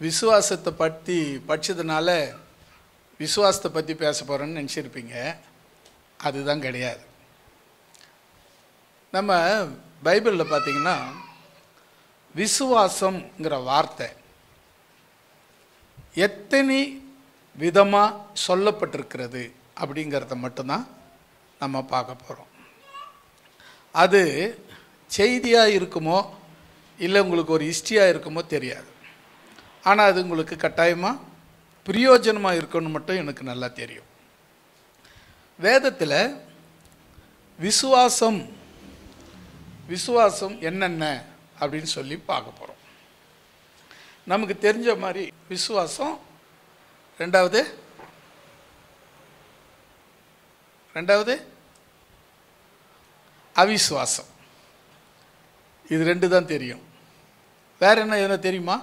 விசுவாசத்தை பற்றி படித்ததுனால விசுவாசத்தை பற்றி பேச போகிறோன்னு நினச்சிருப்பீங்க. அதுதான் கிடையாது. நம்ம பைபிளில் பார்த்திங்கன்னா விசுவாசம்ங்கிற வார்த்தை எத்தனை விதமாக சொல்லப்பட்டிருக்கிறது அப்படிங்கிறத மட்டும்தான் நம்ம பார்க்க போகிறோம். அது செய்தியாக இருக்குமோ இல்லை உங்களுக்கு ஒரு ஹிஸ்ட்ரியாக இருக்குமோ தெரியாது. ஆனால் அது உங்களுக்கு கட்டாயமாக பிரயோஜனமாக இருக்குன்னு மட்டும் எனக்கு நல்லா தெரியும். வேதத்தில் விசுவாசம் என்னென்ன அப்படின்னு சொல்லி பார்க்க போகிறோம். நமக்கு தெரிஞ்ச மாதிரி விசுவாசம் ரெண்டாவது அவிசுவாசம். இது ரெண்டு தான் தெரியும். வேற என்ன தெரியுமா?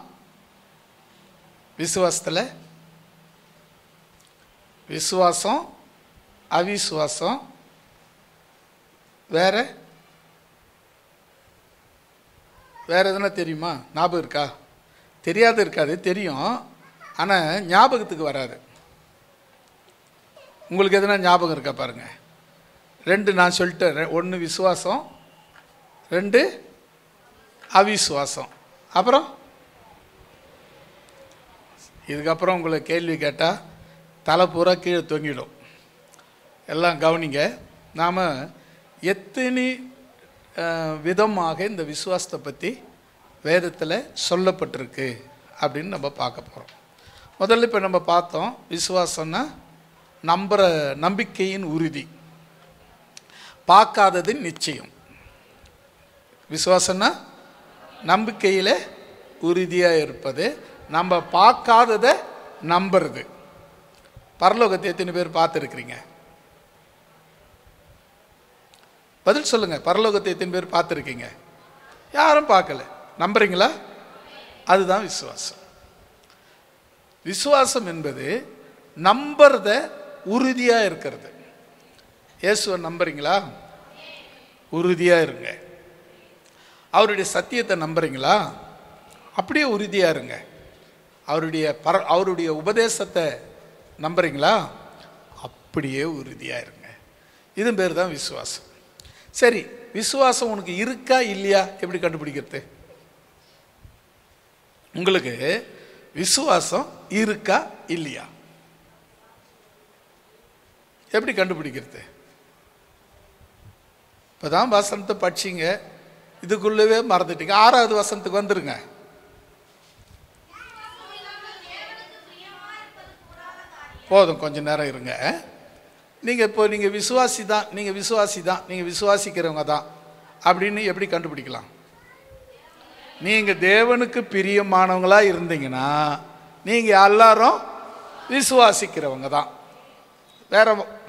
விசுவாசத்தில் விசுவாசம், அவிசுவாசம், வேற எதுனா தெரியுமா? ஞாபகம் இருக்கா? தெரியாது இருக்காது, தெரியும், ஆனால் ஞாபகத்துக்கு வராது. உங்களுக்கு எதுனா ஞாபகம் இருக்கா பாருங்க. ரெண்டு நான் சொல்லிட்டேன். ஒன்று விசுவாசம், ரெண்டு அவிசுவாசம். அப்புறம் இதுக்கப்புறம் உங்களை கேள்வி கேட்டால் தலை பூரா கீழே தொங்கிடும். எல்லாம் கவனிங்க. நாம் எத்தனை விதமாக இந்த விசுவாசத்தை பற்றி வேதத்தில் சொல்லப்பட்டிருக்கு அப்படின்னு நம்ம பார்க்க போகிறோம். முதல்ல இப்போ நம்ம பார்த்தோம், விசுவாசம்னா நம்பிக்கையின் உறுதி, பார்க்காதது நிச்சயம். விசுவாசம்னா நம்பிக்கையில் உறுதியாக இருப்பது, நம்ம பார்க்காததை நம்புறது. பரலோகத்தை எத்தனை பேர் பார்த்துருக்கிறீங்க? பதில் சொல்லுங்க. பரலோகத்தை எத்தனை பேர் பார்த்துருக்கீங்க? யாரும் பார்க்கல. நம்புறீங்களா? அதுதான் விசுவாசம். விசுவாசம் என்பது நம்புறத உறுதியாக இருக்கிறது. இயேசுவை நம்புறீங்களா? உறுதியாக இருங்க. அவருடைய சத்தியத்தை நம்புறீங்களா? அப்படியே உறுதியாக இருங்க. அவருடைய உபதேசத்தை நம்புறீங்களா? அப்படியே உறுதியாக இருங்க. இது பேர் தான் விசுவாசம். சரி, விசுவாசம் உனக்கு இருக்கா இல்லையா எப்படி கண்டுபிடிக்கிறது? உங்களுக்கு விசுவாசம் இருக்கா இல்லையா எப்படி கண்டுபிடிக்கிறது? இப்போதான் வசனத்தை படிச்சிங்க, இதுக்குள்ளவே மறந்துட்டீங்க. 6வது வசனத்துக்கு வந்துருங்க. போதும், கொஞ்சம் நேரம் இருங்க. நீங்கள் விசுவாசிக்கிறவங்க தான் அப்படின்னு எப்படி கண்டுபிடிக்கலாம்? நீங்கள் தேவனுக்கு பிரியமானவங்களாக இருந்தீங்கன்னா நீங்கள் எல்லாரும் விசுவாசிக்கிறவங்க தான்.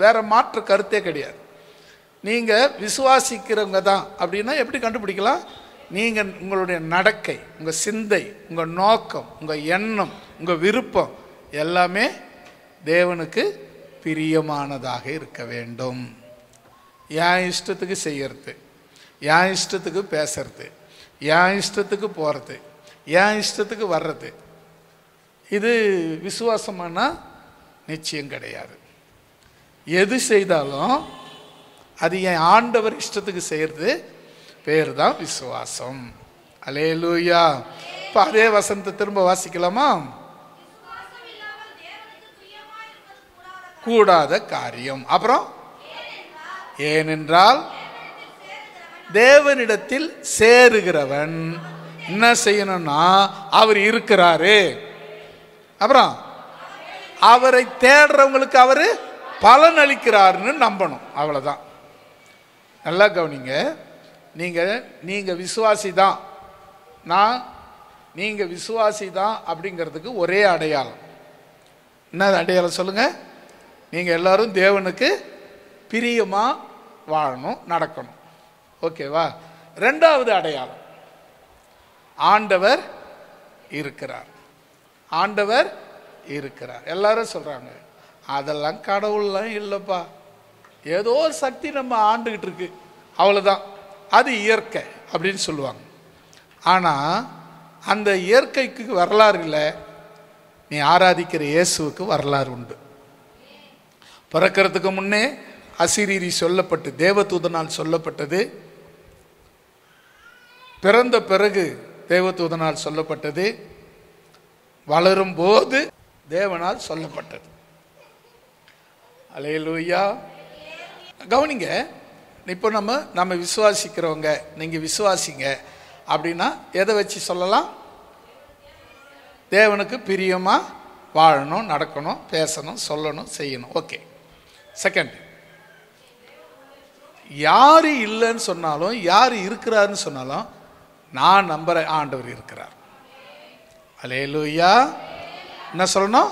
வேற மாற்று கருத்தே கிடையாது. நீங்கள் விசுவாசிக்கிறவங்க தான் அப்படின்னா எப்படி கண்டுபிடிக்கலாம்? நீங்கள் உங்களுடைய நடக்கை, உங்கள் சிந்தை, உங்கள் நோக்கம், உங்கள் எண்ணம், உங்கள் விருப்பம் எல்லாமே தேவனுக்கு பிரியமானதாக இருக்க வேண்டும். என் இஷ்டத்துக்கு செய்யறது, என் இஷ்டத்துக்கு பேசுறது, என் இஷ்டத்துக்கு போகிறது, என் இஷ்டத்துக்கு வர்றது, இது விசுவாசமானா நிச்சயம் கிடையாது. எது செய்தாலும் அது என் ஆண்டவர் இஷ்டத்துக்கு செய்கிறது பேர் தான் விசுவாசம். அல்லேலூயா. இப்போ அதே வசனத்தை திரும்ப வாசிக்கலாமா? கூடாத காரியம். அப்புறம் ஏனென்றால் தேவனிடத்தில் சேருகிறவன் என்ன செய்யணும்னா அவர் இருக்கிறாரு. அப்புறம் அவரை தேடுறவங்களுக்கு அவர் பலன் அளிக்கிறாருன்னு நம்பணும். அவ்வளவுதான். நல்லா கவனிங்க. நீங்க விசுவாசி தான், நீங்க விசுவாசி தான் அப்படிங்கிறதுக்கு ஒரே அடையாளம். என்ன அடையாளம் சொல்லுங்க? நீங்க எல்லாரும் தேவனுக்கு பிரியமா வாழணும், நடக்கணும். ஓகேவா? 2வது அடையாளம், ஆண்டவர் இருக்கிறார். ஆண்டவர் இருக்கிறார். எல்லாரும் சொல்றாங்க அதெல்லாம் கடவுள்லாம் இல்லைப்பா, ஏதோ ஒரு சக்தி நம்ம ஆண்டுகிட்டு இருக்கு, அவ்வளோதான், அது இயற்கை அப்படின்னு சொல்லுவாங்க. ஆனால் அந்த இயற்கைக்கு வரலாறு இல்லை, நீ ஆராதிக்கிற இயேசுவுக்கு வரலாறு உண்டு. பிறக்கிறதுக்கு முன்னே அசிரீரி சொல்லப்பட்டு தேவதூதனால் சொல்லப்பட்டது, பிறந்த பிறகு தேவதூதனால் சொல்லப்பட்டது, வளரும் போது தேவனால் சொல்லப்பட்டது. அல்லேலூயா. கவனிங்க, இப்போ நம்ம விசுவாசிக்கிறவங்க, நீங்க விசுவாசிங்க அப்படின்னா எதை வச்சு சொல்லலாம்? தேவனுக்கு பிரியமா வாழணும், நடக்கணும், பேசணும், சொல்லணும், செய்யணும். ஓகே. செகண்ட், யாரு இல்லைன்னு சொன்னாலும் யாரு இருக்கிறாருன்னு சொன்னாலும் நான் நம்புற ஆண்டவர் இருக்கிறார். அல்லேலூயா. என்ன சொல்லணும்?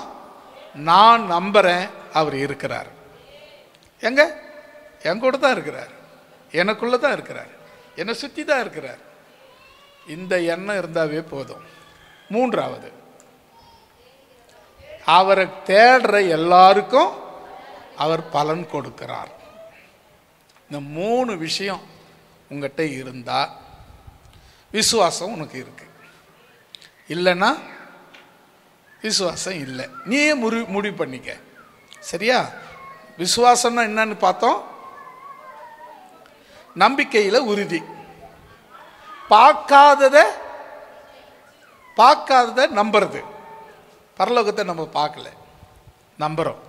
நான் நம்புறேன் அவர் இருக்கிறார். எங்க? என் கூட தான் இருக்கிறார், எனக்குள்ள தான் இருக்கிறார், என்னை சுற்றி தான் இருக்கிறார். இந்த எண்ணம் இருந்தாவே போதும். மூன்றாவது, அவரை தேடுற எல்லாருக்கும் அவர் பலன் கொடுக்கிறார். இந்த 3 விஷயம் உங்ககிட்ட இருந்தா விசுவாசம் உனக்கு இருக்கு. இல்லைன்னா விசுவாசம் இல்லை. நீயே முடிவு பண்ணிக்க. சரியா? விசுவாசம்னா என்னன்னு பார்த்தோம். நம்பிக்கையில உறுதி. பார்க்காதத நம்புறது. பரலோகத்தை நம்ம பார்க்கல, நம்புறோம்.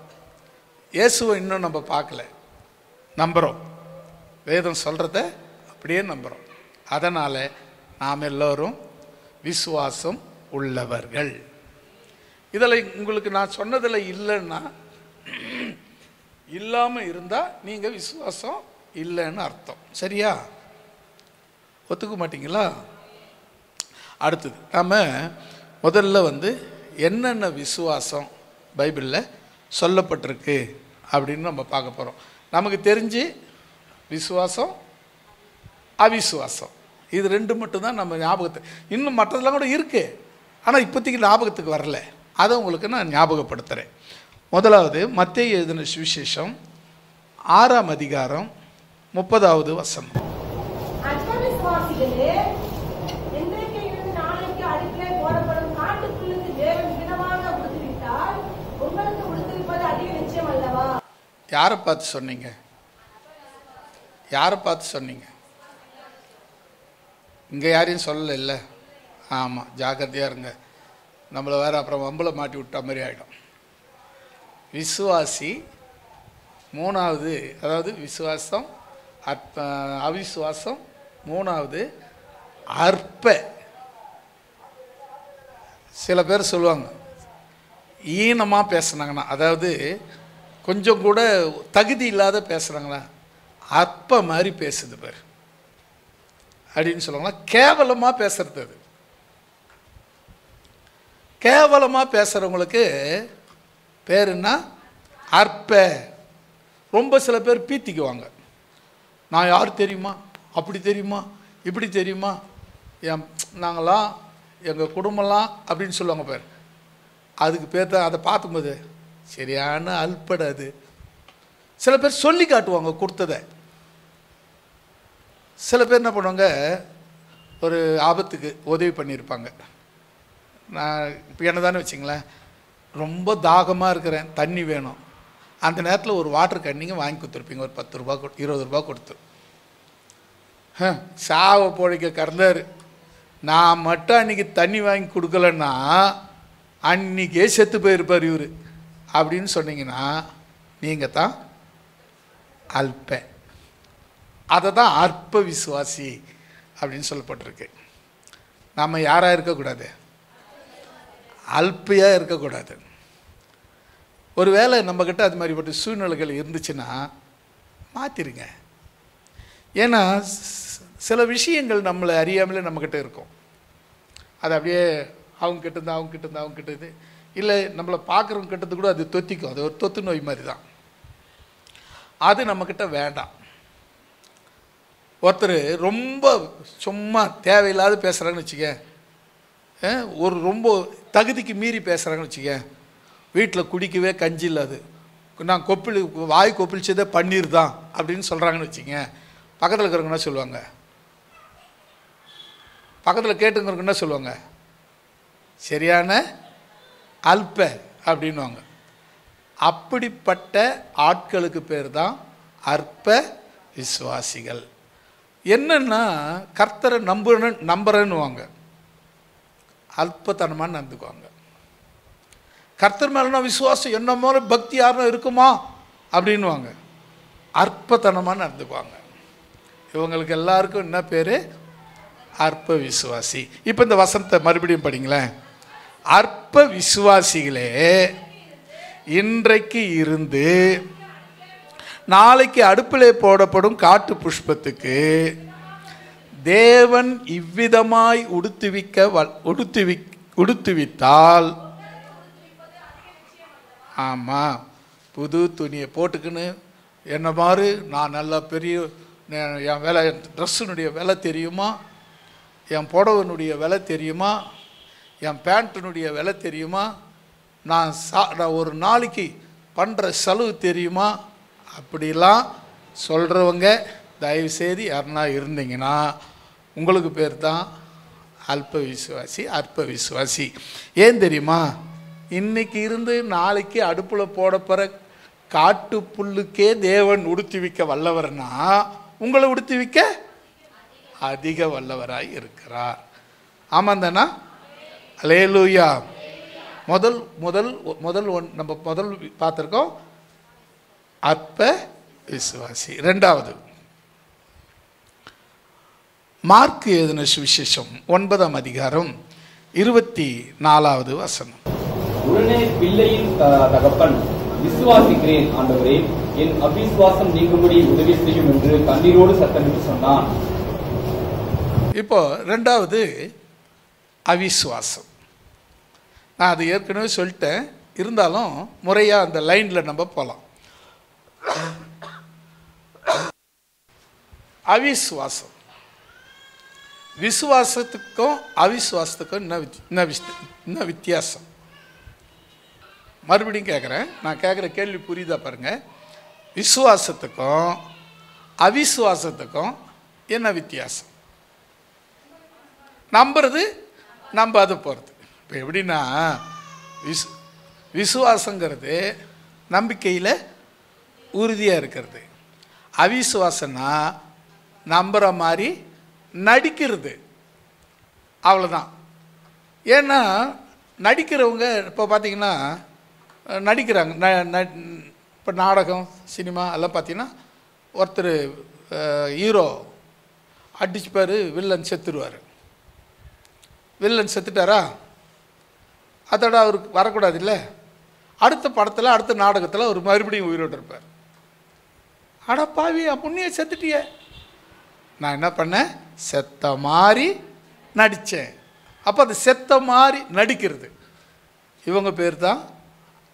இயேசுவை இன்னும் நம்ம பார்க்கல, நம்புறோம். வேதம் சொல்றத அப்படியே நம்புறோம். அதனால நாம் எல்லோரும் விசுவாசம் உள்ளவர்கள். இதில் உங்களுக்கு நான் சொன்னதில் இல்லைன்னா, இல்லாமல் இருந்தால் நீங்கள் விசுவாசம் இல்லைன்னு அர்த்தம். சரியா? ஒத்துக்க மாட்டீங்களா? அடுத்தது நாம் முதல்ல என்னென்ன விசுவாசம் பைபிளில் சொல்லப்பட்டிருக்கு அப்படின்னு நம்ம பார்க்க போகிறோம். நமக்கு தெரிஞ்சு விசுவாசம், அவிசுவாசம், இது 2 மட்டும்தான் நம்ம ஞாபகத்தை. இன்னும் மற்றதெல்லாம் கூட இருக்கு, ஆனால் இப்போதைக்கு ஞாபகத்துக்கு வரல. அதை உங்களுக்கு நான் ஞாபகப்படுத்துகிறேன். முதலாவது மத்தேயு எழுதின சுவிசேஷம் 6ஆம் அதிகாரம் 30வது வசனம். யாரை பார்த்து சொன்னீங்க? யாரை பார்த்து சொன்னீங்க? இங்கே யாரையும் சொல்லலை இல்லை? ஆமாம், ஜாக்கிரதையாக இருங்க. நம்மளை வேறு அப்புறம் வம்பளை மாட்டி விட்டா மாதிரி ஆகிடும். விசுவாசி 3வது, அதாவது விசுவாசம், அவிசுவாசம் 3வது, அற்ப. சில பேர் சொல்லுவாங்க ஈனமாக பேசுனாங்கன்னா, அதாவது கொஞ்சம் கூட தகுதி இல்லாத பேசுகிறாங்களா, அற்ப மாதிரி பேசுது பேர் அப்படின்னு சொல்லுவாங்களா. கேவலமாக பேசுறது. அது கேவலமாக பேசுகிறவங்களுக்கு பேர் என்ன? அற்ப. ரொம்ப சில பேர் பீத்திக்குவாங்க. நான் யார் தெரியுமா, அப்படி தெரியுமா, இப்படி தெரியுமா, நாங்களாம் எங்கள் குடும்பம்லாம் அப்படின்னு சொல்லுவாங்க பேர். அதுக்கு பேர் தான். அதை பார்க்கும்போது சரியான அல்படாது. சில பேர் சொல்லி காட்டுவாங்க கொடுத்ததை. சில பேர் என்ன பண்ணுவாங்க, ஒரு ஆபத்துக்கு உதவி பண்ணியிருப்பாங்க. நான் இப்போ என்ன தானே வச்சிங்களேன், ரொம்ப தாகமாக இருக்கிறேன், தண்ணி வேணும். அந்த நேரத்தில் ஒரு வாட்டர் கேன் வாங்கி கொடுத்துருப்பீங்க, ஒரு 10 ரூபா 20 ரூபா கொடுத்து. சாவை பொழைக்க கறந்தார். நான் மட்டும் அன்றைக்கி தண்ணி வாங்கி கொடுக்கலன்னா அன்றைக்கே செத்து போயிருப்பார் இவர் அப்படின்னு சொன்னீங்கன்னா நீங்கள் தான் அல்ப. அதை தான் அற்ப விசுவாசி அப்படின்னு சொல்லப்பட்டிருக்கு. நம்ம யாராக இருக்கக்கூடாது? அல்பையாக இருக்கக்கூடாது. ஒருவேளை நம்மக்கிட்ட அது மாதிரிப்பட்ட சூழ்நிலைகள் இருந்துச்சுன்னா மாற்றிருங்க. ஏன்னா சில விஷயங்கள் நம்மளை அறியாமலே நம்மக்கிட்ட இருக்கும். அது அப்படியே அவங்க கிட்டது இல்லை, நம்மளை பார்க்குறவங்க கிட்டது கூட அது தொத்திக்கும். அது ஒரு தொத்து நோய் மாதிரி தான். அது நம்மக்கிட்ட வேண்டாம். ஒருத்தர் ரொம்ப சும்மா தேவையில்லாத பேசுகிறாங்கன்னு வச்சுக்க, ஒரு ரொம்ப தகுதிக்கு மீறி பேசுகிறாங்கன்னு வச்சுக்க, வீட்டில் குடிக்கவே கஞ்சி இல்லாது, நான் வாய் கொப்பிளிச்சதே பன்னீர் தான் அப்படின்னு சொல்கிறாங்கன்னு வச்சுங்க, பக்கத்தில் இருக்கிறவங்க என்ன சொல்லுவாங்க? பக்கத்தில் கேட்டுங்கிறவங்க என்ன சொல்லுவாங்க? சரியான அல்ப அப்படின்வாங்க. அப்படிப்பட்ட ஆட்களுக்கு பேர் தான் அற்ப விசுவாசிகள். என்னன்னா கர்த்தரை நம்புறேன்னுவாங்க, அல்பத்தனமாக நடந்துக்குவாங்க. கர்த்தர் மேலனா விசுவாசம் என்ன மாதிரி பக்தி யாரும் இருக்குமா அப்படின்வாங்க, அற்பத்தனமாக நடந்துக்குவாங்க. இவங்களுக்கு எல்லாருக்கும் என்ன பேர்? அற்ப விசுவாசி. இப்போ இந்த வசனத்தை மறுபடியும் படிங்களேன். அற்ப விசுவாசிகளே, இன்றைக்கு இருந்து நாளைக்கு அடுப்பிலே போடப்படும் காட்டு புஷ்பத்துக்கு தேவன் இவ்விதமாய் உடுத்துவித்தால், ஆமாம், புது துணியை போட்டுக்கின்னு என்ன மாதிரி நான் நல்லா பெரிய என் விலை, ட்ரெஸ்ஸுனுடைய விலை தெரியுமா, என் புடவனுடைய விலை தெரியுமா, என் பேண்ட்டினுடைய விலை தெரியுமா, நான் ஒரு நாளைக்கு பண்ணுற செலவு தெரியுமா, அப்படிலாம் சொல்கிறவங்க தயவுசெய்து யாருன்னா இருந்தீங்கன்னா உங்களுக்கு பேர் தான் அல்ப விசுவாசி, அற்ப விசுவாசி. ஏன் தெரியுமா? இன்னைக்கு இருந்து நாளைக்கு அடுப்பில் போடப்போகிற காட்டு புல்லுக்கே தேவன் உடுத்திவிக்க வல்லவர்னா உங்களை உடுத்திவிக்க அதிக வல்லவராய் இருக்கிறார். ஆமாம் தானா? அல்லேலூயா. நம்ம முதல் பார்த்துருக்கோம் அற்ப விசுவாசி. ரெண்டாவது, மார்க் எழுதின சுவிசேஷம் 9ஆம் அதிகாரம் 24வது வசனம். உடனே பிள்ளையின் தகப்பன், விசுவாசிக்கிறேன் ஆண்டவரே, என் அவிசுவாசம் நீங்கும்படி உதவி செய்யும் என்று கண்ணீரோடு சத்தமிட்டு சொன்னான். இப்போ ரெண்டாவது அவிசுவாசம். நான் அது ஏற்கனவே சொல்லிட்டேன், இருந்தாலும் முறையாக அந்த லைனில் நம்ம போகலாம். அவிசுவாசம், விசுவாசத்துக்கும் அவிசுவாசத்துக்கும் என்ன வித்தியாசம்? மறுபடியும் கேட்குறேன், நான் கேட்குற கேள்வி புரியுதா பாருங்க. விசுவாசத்துக்கும் அவிசுவாசத்துக்கும் என்ன வித்தியாசம்? நம்புறது, நம்பாது போகிறது. இப்போ எப்படின்னா, விசுவாசங்கிறது நம்பிக்கையில் உறுதியாக இருக்கிறது. அவிசுவாசம்னா நம்புகிற மாதிரி நடிக்கிறது, அவ்வளோதான். ஏன்னா நடிக்கிறவங்க இப்போ பார்த்தீங்கன்னா நடிக்கிறாங்க. இப்போ நாடகம், சினிமா எல்லாம் பார்த்தீங்கன்னா ஒருத்தர் ஹீரோ அடிச்சுப்பார், வில்லன் செத்துருவார். வில்லன் செத்துட்டாரா, அதோட அவருக்கு வரக்கூடாது இல்லை, அடுத்த படத்தில் அடுத்த நாடகத்தில் அவர் மறுபடியும் உயிரோடு இருப்பார். அட பாவி, புண்ணிய செத்துட்டிய, நான் என்ன பண்ணேன், செத்த மாதிரி நடித்தேன். அப்போ அது செத்த மாதிரி நடிக்கிறது. இவங்க பேர் தான்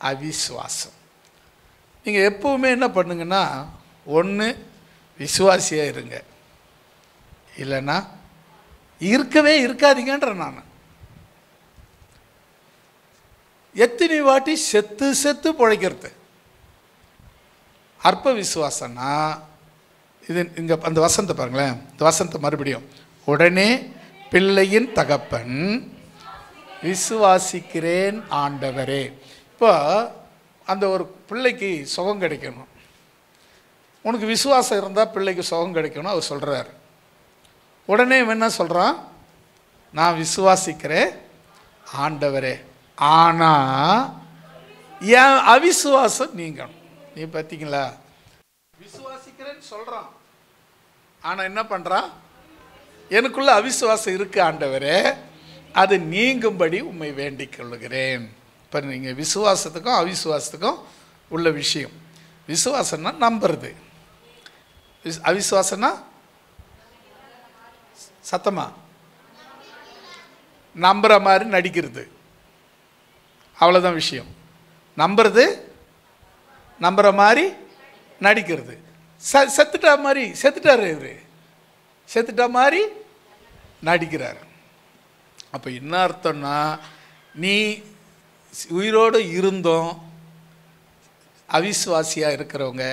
அவிசுவாசம். நீங்கள் எப்பவுமே என்ன பண்ணுங்கன்னா, ஒன்று விசுவாசியாக இருங்க, இல்லைன்னா இருக்கவே இருக்காதீங்கன்ற. நான் எத்தனை வாட்டி செத்து செத்து பிழைக்கிறது. அற்ப விசுவாசம்னா இது. இங்கே அந்த வசனத்தை பாருங்களேன், இந்த வசனத்தை மறுபடியும். உடனே பிள்ளையின் தகப்பன், விசுவாசிக்கிறேன் ஆண்டவரே. இப்போ அந்த ஒரு பிள்ளைக்கு சுகம் கிடைக்கணும், உனக்கு விசுவாசம் இருந்தால் பிள்ளைக்கு சுகம் கிடைக்கணும் அவர் சொல்கிறார். உடனே என்ன சொல்கிறான், நான் விசுவாசிக்கிறேன் ஆண்டவரே, ஆனால் என் அவிசுவாசம் நீங்கணும். நீ பார்த்தீங்களா, விசுவாசிக்கிறேன்னு சொல்கிறான், ஆனால் என்ன பண்ணுறான், எனக்குள்ள அவிசுவாசம் இருக்கு ஆண்டவரே, அது நீங்கும்படி உம்மை வேண்டிக் கொள்ளுகிறேன். இப்போ நீங்கள் விசுவாசத்துக்கும் அவிசுவாசத்துக்கும் உள்ள விஷயம். விசுவாசம்னா நம்புறது, அவிசுவாசம்னா சத்தமா நம்புற மாதிரி நடிக்கிறது, அவ்வளோதான் விஷயம். நம்புறது, நம்புற மாதிரி நடிக்கிறது. செத்துட்டா மாதிரி, செத்துட்டாரு இவரு, செத்துட்டா மாதிரி நடிக்கிறார். அப்போ என்ன அர்த்தம்னா, நீ உயிரோடு இருந்தோம் அவிசுவாசியாக இருக்கிறவங்க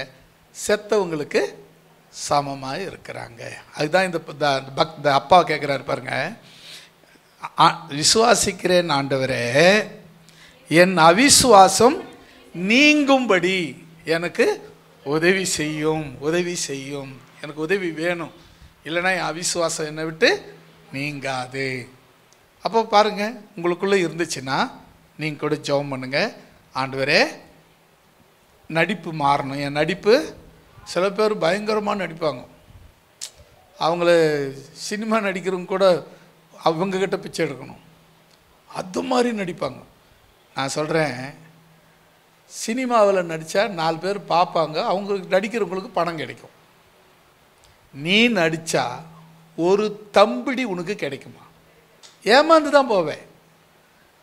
செத்தவங்களுக்கு சமமாக இருக்கிறாங்க. அதுதான் இந்த அப்பா கேட்குறாரு பாருங்க, விசுவாசிக்கிறேன் ஆண்டவரே, என் அவிசுவாசம் நீங்கும்படி எனக்கு உதவி செய்யும். உதவி செய்யும், எனக்கு உதவி வேணும், இல்லைன்னா என் அவிசுவாசம் என்னை விட்டு நீங்காது. அப்போ பாருங்கள், உங்களுக்குள்ளே இருந்துச்சுன்னா நீங்கள் கூட ஜெபம் பண்ணுங்க. ஆண்டவரே, நடிப்பு மாறணும். என் நடிப்பு, சில பேர் பயங்கரமாக நடிப்பாங்க. அவங்கள சினிமா நடிக்கிறவங்க கூட அவங்கக்கிட்ட பிச்சை எடுக்கணும், அது மாதிரி நடிப்பாங்க. நான் சொல்கிறேன், சினிமாவில் நடித்தா 4 பேர் பார்ப்பாங்க, அவங்களுக்கு நடிக்கிறவங்களுக்கு பணம் கிடைக்கும். நீ நடித்தா ஒரு தம்பிடி உனக்கு கிடைக்குமா? ஏமாந்து தான் போவேன்,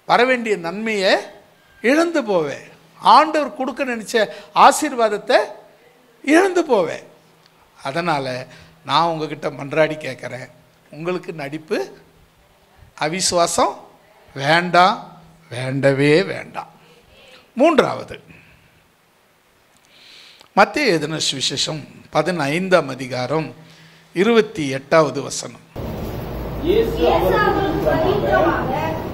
வர வேண்டிய நன்மையை இழந்து போவேன், ஆண்டவர் கொடுக்க நினச்ச ஆசீர்வாதத்தை இழந்து போவேன். அதனால் நான் உங்ககிட்ட மன்றாடி கேட்குறேன், உங்களுக்கு நடிப்பு, அவிசுவாசம் வேண்டாம், வேண்டவே வேண்டாம். 3வது, மத்தேயு எழுதின சுவிசேஷம் 15ஆம் அதிகாரம் 28வது வசனம். இயேசு அவர்களுக்கு பிரதியுத்தரமாக,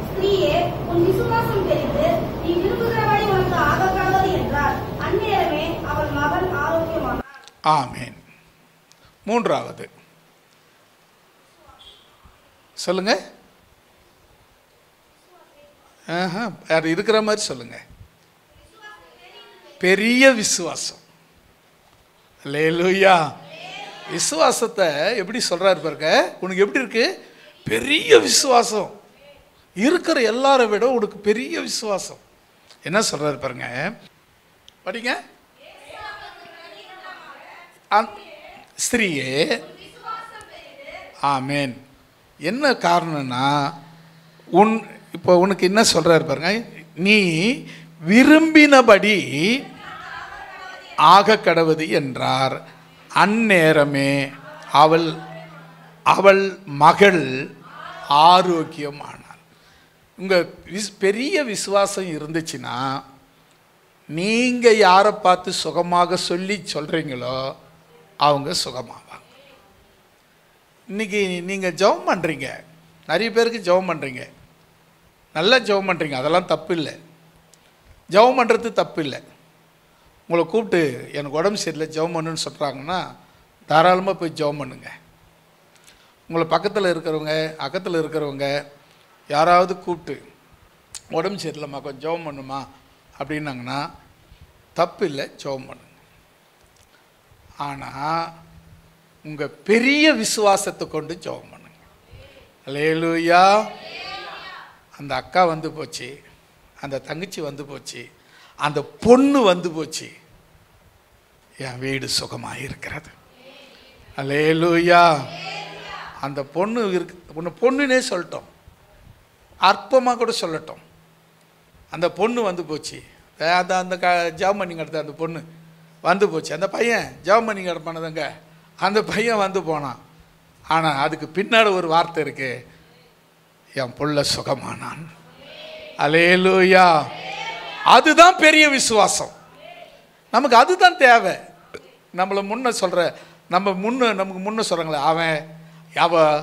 ஸ்திரீயே, உன் விசுவாசம் பெரிது, நீ விரும்புகிறபடி உனக்கு ஆகக்கடவது என்றார். அந்நேரமே அவள் மகன் ஆரோக்கியமானார். ஆமென். 3வது சொல்லுங்க. யார் இருக்கிற மாதிரி சொல்லுங்க. பெரிய விசுவாசம். அல்லேலூயா. விசுவாசத்தை எப்படி சொல்றாரு பாருங்க. உனக்கு எப்படி இருக்கு? பெரிய விசுவாசம். இருக்கிற எல்லாரை விட உனக்கு பெரிய விசுவாசம். என்ன சொல்றாரு பாருங்க, படிங்க. ஸ்திரீயே, ஆமென். என்ன காரணம்னா, இப்போ உனக்கு என்ன சொல்றாரு பாருங்க, நீ விரும்பினபடி ஆக கடவுது என்றார். அந்நேரமே அவள் மகள் ஆரோக்கியமானாள். உங்கள் பெரிய விசுவாசம் இருந்துச்சுன்னா, நீங்கள் யாரை பார்த்து சுகமாக சொல்லி சொல்கிறீங்களோ அவங்க சுகமாவாங்க. இன்றைக்கி நீங்கள் ஜெபம் பண்ணுறீங்க, நிறைய பேருக்கு ஜெபம் பண்ணுறீங்க, நல்லா ஜெபம் பண்ணுறீங்க, அதெல்லாம் தப்பு இல்லை. ஜெபம் பண்ணுறது தப்பு இல்லை. உங்களை கூப்பிட்டு எனக்கு உடம்பு சரியில்லை ஜெபம் பண்ணுன்னு சொல்கிறாங்கன்னா தாராளமாக போய் ஜெபம் பண்ணுங்க. உங்களை பக்கத்தில் இருக்கிறவங்க, அக்கத்தில் இருக்கிறவங்க யாராவது கூப்பிட்டு உடம்பு சரியில்லைம்மா கொஞ்சம் ஜெபம் பண்ணுமா அப்படின்னாங்கன்னா தப்பு இல்லை, ஜெபம் பண்ணுங்க. ஆனால் உங்கள் பெரிய விசுவாசத்தை கொண்டு ஜெபம் பண்ணுங்க. அல்லேலூயா. அந்த அக்கா வந்து போச்சு, அந்த தங்கச்சி வந்து போச்சு, அந்த பொண்ணு வந்து போச்சு, என் வீடு சுகமாக இருக்கிறது. அல்லேலூயா. அந்த பொண்ணு உன்னை பொண்ணுனே சொல்லட்டும், அற்பமாக கூட சொல்லட்டும், அந்த பொண்ணு வந்து போச்சு. அந்த ஜெபம் பண்ணி கிடத்த அந்த பொண்ணு வந்து போச்சு. அந்த பையன் ஜெபம் பண்ணி கிடப்பானதுங்க, அந்த பையன் வந்து போனான். ஆனால் அதுக்கு பின்னாடி ஒரு வார்த்தை இருக்கு, என் புள்ள சுகமானான். அல்லேலூயா. அதுதான் பெரிய விசுவாசம். நமக்கு அதுதான் தேவை. நம்மளை முன்ன சொல்கிற நமக்கு முன்ன சொல்கிறாங்களே அவன்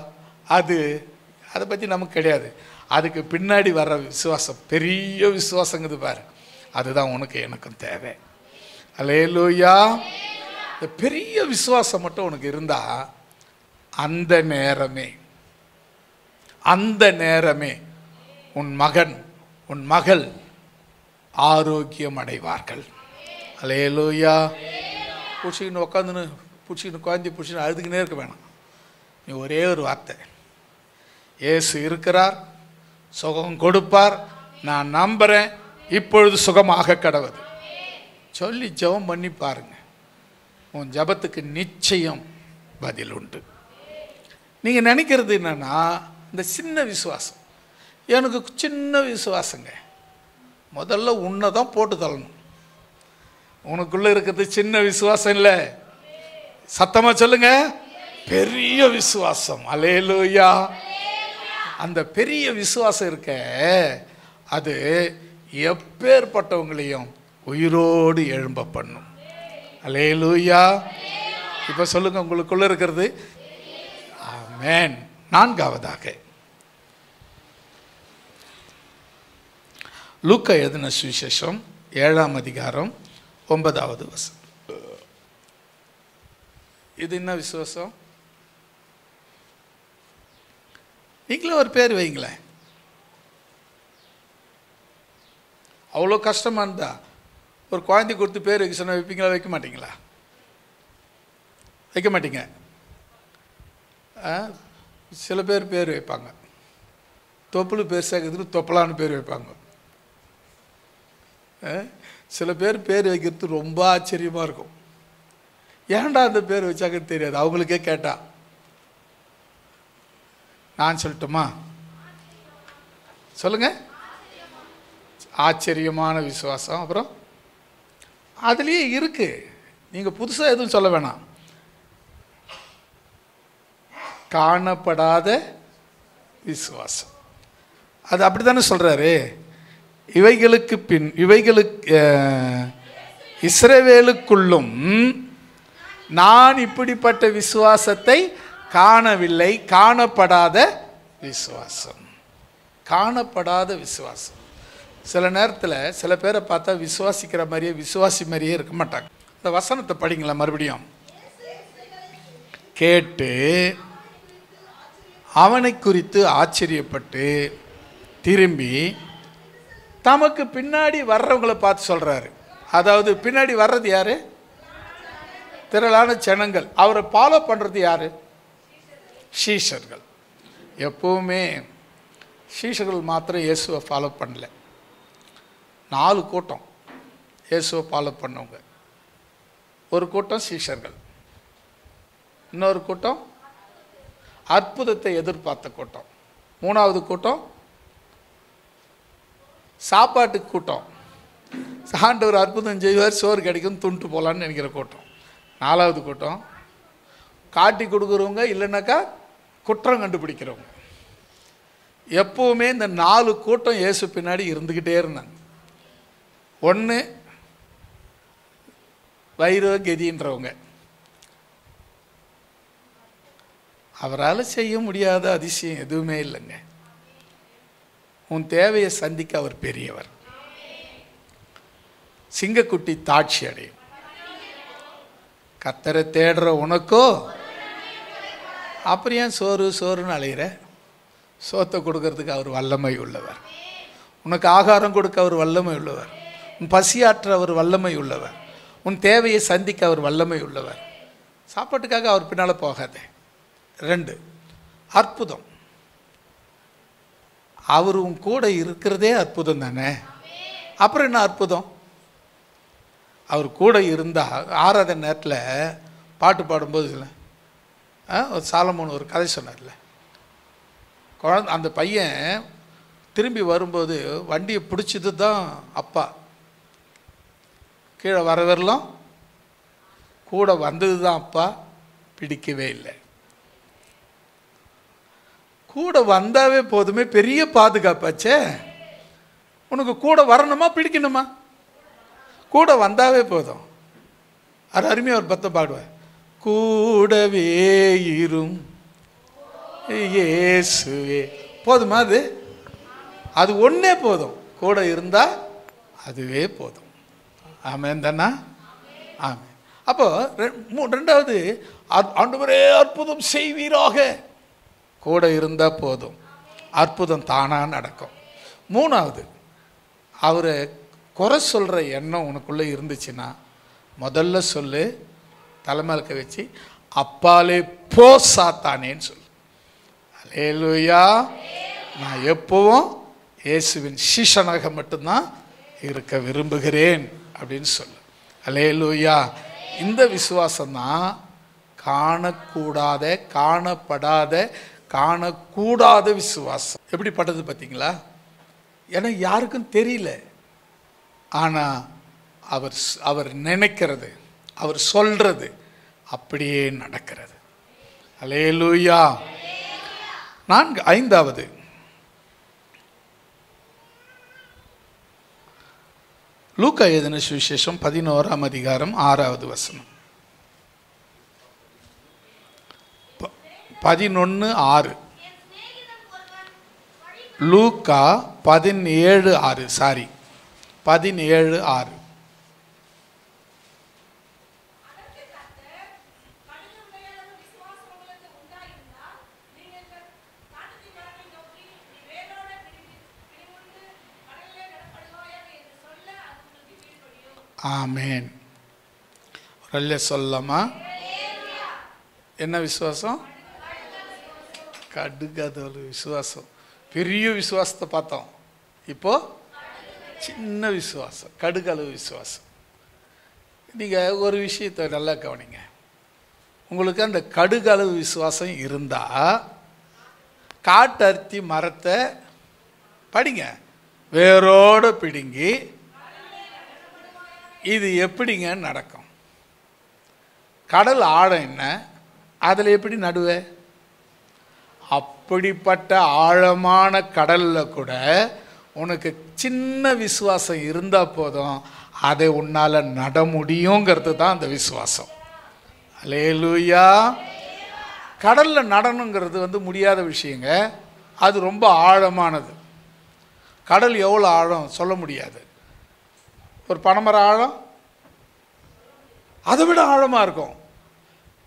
அதை பற்றி நமக்கு கிடையாது. அதுக்கு பின்னாடி வர்ற விசுவாசம் பெரிய விசுவாசங்குது பாரு, அதுதான் உனக்கு எனக்கும் தேவை. அல்லேலூயா. இந்த பெரிய விசுவாசம் மட்டும் உனக்கு இருந்தால் அந்த நேரமே உன் மகன் உன் மகள் ஆரோக்கியம் அடைவார்கள். அல்லேலூயா. பிடிச்சிக்கின்னு உட்காந்துன்னு குழந்தை பிடிச்சின்னு அழுதுகினே இருக்க வேணாம். நீ ஒரே ஒரு வார்த்தை, இயேசு இருக்கிறார், சுகம் கொடுப்பார், நான் நம்புகிறேன், இப்பொழுது சுகமாக கடவுது சொல்லி ஜெபம் பண்ணி பாருங்க. உன் ஜெபத்துக்கு நிச்சயம் பதில் உண்டு. நீங்கள் நினைக்கிறது என்னன்னா, இந்த சின்ன விசுவாசம், எனக்கு சின்ன விசுவாசங்க. முதல்ல உன்னை தான் போட்டு தள்ளணும். உனக்குள்ளே இருக்கிறது சின்ன விசுவாசம் இல்லை, சத்தமாக சொல்லுங்க, பெரிய விசுவாசம். அல்லேலூயா. அந்த பெரிய விசுவாசம் இருக்க, அது எப்பேற்பட்டவங்களையும் உயிரோடு எழும்ப பண்ணும். அல்லேலூயா. இப்போ சொல்லுங்க, உங்களுக்குள்ள இருக்கிறது. ஆமென். 4வது லூக்கா எழுதின சுவிசேஷம் 7ஆம் அதிகாரம் 9வது வசனம். இது என்ன விசுவாசம்? நீங்களே ஒரு பேர் வைங்களேன். அவ்வளோ கஷ்டமாக இருந்தா ஒரு குழந்தை கொடுத்து பேர் வைக்க சொன்னால் வைப்பீங்களா, வைக்க மாட்டீங்களா? வைக்க மாட்டீங்க. சில பேர் பேர் வைப்பாங்க. தொப்புள் பேர் சேர்க்கறதுக்கு தொப்பலான்னு பேர் வைப்பாங்க. சில பேர் பேர் வைக்கிறது ரொம்ப ஆச்சரியமாக இருக்கும். ஏன்டா அந்த பேர் வச்சாங்கன்னு தெரியாது அவங்களுக்கே கேட்டா. நான் சொல்லட்டுமா? சொல்லுங்க. ஆச்சரியமான விசுவாசம். அப்புறம் அதுலேயே இருக்கு, நீங்கள் புதுசாக எதுவும் சொல்ல வேணாம். காணப்படாத விசுவாசம். அது அப்படி தானே சொல்கிறாரு. இவைகளுக்கு இஸ்ரவேலுக்குள்ளும் நான் இப்படிப்பட்ட விசுவாசத்தை காணவில்லை. காணப்படாத விசுவாசம். காணப்படாத விசுவாசம். சில நேரத்தில் சில பேரை பார்த்தா விசுவாசிக்கிற மாதிரியே விசுவாசி மாதிரியே இருக்க மாட்டாங்க. இந்த வசனத்தை படிங்களா மறுபடியும். கேட்டு அவனை குறித்து ஆச்சரியப்பட்டு திரும்பி தமக்கு பின்னாடி வர்றவங்களை பார்த்து சொல்கிறாரு. அதாவது பின்னாடி வர்றது யாரு? திரளான ஜனங்கள். அவரை ஃபாலோ பண்ணுறது யாரு? சீஷர்கள். எப்பவுமே சீஷர்கள் மாத்திரம் இயேசுவை ஃபாலோ பண்ணல. 4 கூட்டம் இயேசுவை ஃபாலோ பண்ணவங்க. ஒரு கூட்டம் சீஷர்கள், இன்னொரு கூட்டம் அற்புதத்தை எதிர்பார்த்த கூட்டம், 3வது கூட்டம் சாப்பாட்டு கூட்டம். ஆண்டவர் அற்புதம் செய்வார், சோறு கிடைக்கும், துண்டு போகலான்னு நினைக்கிற கூட்டம். 4வது கூட்டம் காட்டி கொடுக்குறவங்க, இல்லைன்னாக்கா குற்றம் கண்டுபிடிக்கிறவங்க. எப்பவுமே இந்த 4 கூட்டம் இயேசு பின்னாடி இருந்துக்கிட்டே இருந்தாங்க. ஒன்று வைரகதின்றவங்க, அவரால் செய்ய முடியாத அதிசயம் எதுவுமே இல்லைங்க. உன் தேவையை சந்திக்க அவர் பெரியவர். சிங்கக்குட்டி தாட்சி அடையும். கர்த்தரை தேடுற உனக்கோ அப்புறம் ஏன் சோறுன்னு அலையிற? சோத்தை கொடுக்கறதுக்கு அவர் வல்லமை உள்ளவர். உனக்கு ஆகாரம் கொடுக்க அவர் வல்லமை உள்ளவர். உன் பசியாற்ற அவர் வல்லமை உள்ளவர். உன் தேவையை சந்திக்க அவர் வல்லமை உள்ளவர். சாப்பாட்டுக்காக அவர் பின்னால் போகாதே. 2 அற்புதம். அவர் உன் கூட இருக்கிறதே அற்புதம் தானே. அப்புறம் என்ன அற்புதம்? அவர் கூட இருந்தால் ஆராதனை நேரத்தில் பாட்டு பாடும்போது ஒரு சாலமோன் ஒரு கதை சொன்னார்ல. அந்த பையன் திரும்பி வரும்போது வண்டியை பிடிச்சது தான் அப்பா. கீழே வர வரலாம் கூட வந்தது தான் அப்பா. பிடிக்கவே இல்லை. கூட வந்தாவே போதுமே, பெரிய பாதுகாப்பாச்சே. உனக்கு கூட வரணுமா பிடிக்கணுமா? கூட வந்தாவே போதும். அது அருமையாக ஒரு பத்தம் பாடுவேன். கூடவே இரும் இயேசுவே. போதுமா? அது ஒன்றே போதும். கூட இருந்தால் அதுவே போதும். ஆமென் தானா? ஆமென். அப்போ 2வது ஆண்டவரே அற்புதம் செய்வீராக. கூட இருந்தால் போதும், அற்புதம் தானாக நடக்கும். 3வது அவரை குறை சொல்கிற எண்ணம் உனக்குள்ளே இருந்துச்சுன்னா முதல்ல சொல்லு, தலைமையில்க வச்சு அப்பாலே போ சாத்தானேன்னு சொல்லு. அல்லேலூயா. நான் எப்பவும் இயேசுவின் சீஷனாக மட்டும்தான் இருக்க விரும்புகிறேன் அப்படின்னு சொல்லு. அல்லேலூயா. இந்த விசுவாசம்தான் காணக்கூடாத, காணப்படாத, காணக்கூடாத விசுவாசம். எப்படிப்பட்டது பார்த்தீங்களா? ஏன்னா யாருக்கும் தெரியல. ஆனால் அவர் நினைக்கிறது, அவர் சொல்றது அப்படியே நடக்கிறது. அல்லேலூயா. 5வது லூக்கா எழுதின சுவிசேஷம் 11ஆம் அதிகாரம் 6வது வசனம். 11:6. லூக்கா 17:6. சாரி, 17:6. ஆமேன். நல்ல சொல்லமா. என்ன விசுவாசம்? கடுகதொரு விசுவாசம். பெரிய விசுவாசத்தை பார்த்தோம். இப்போ சின்ன விசுவாசம், கடுகளவு விசுவாசம். நீங்கள் ஒரு விஷயத்தை நல்லா கவனிங்க. உங்களுக்கு அந்த கடுகளவு விசுவாசம் இருந்தால் காட்டறுத்தி மரத்தை படிங்க, வேரோடு பிடுங்கி இது எப்படிங்க நடக்கும்? கடல் ஆழம் என்ன, அதில் எப்படி நடுவே? அப்படிப்பட்ட ஆழமான கடலில் கூட உனக்கு சின்ன விசுவாசம் இருந்தால் போதும், அதை உன்னால் நட முடியுங்கிறது தான் அந்த விசுவாசம். அல்லேலூயா. கடலில் நடணுங்கிறது முடியாத விஷயங்க. அது ரொம்ப ஆழமானது. கடல் எவ்வளோ ஆழம் சொல்ல முடியாது. ஒரு பனைமர ஆழம் அதை விட ஆழமாக இருக்கும்.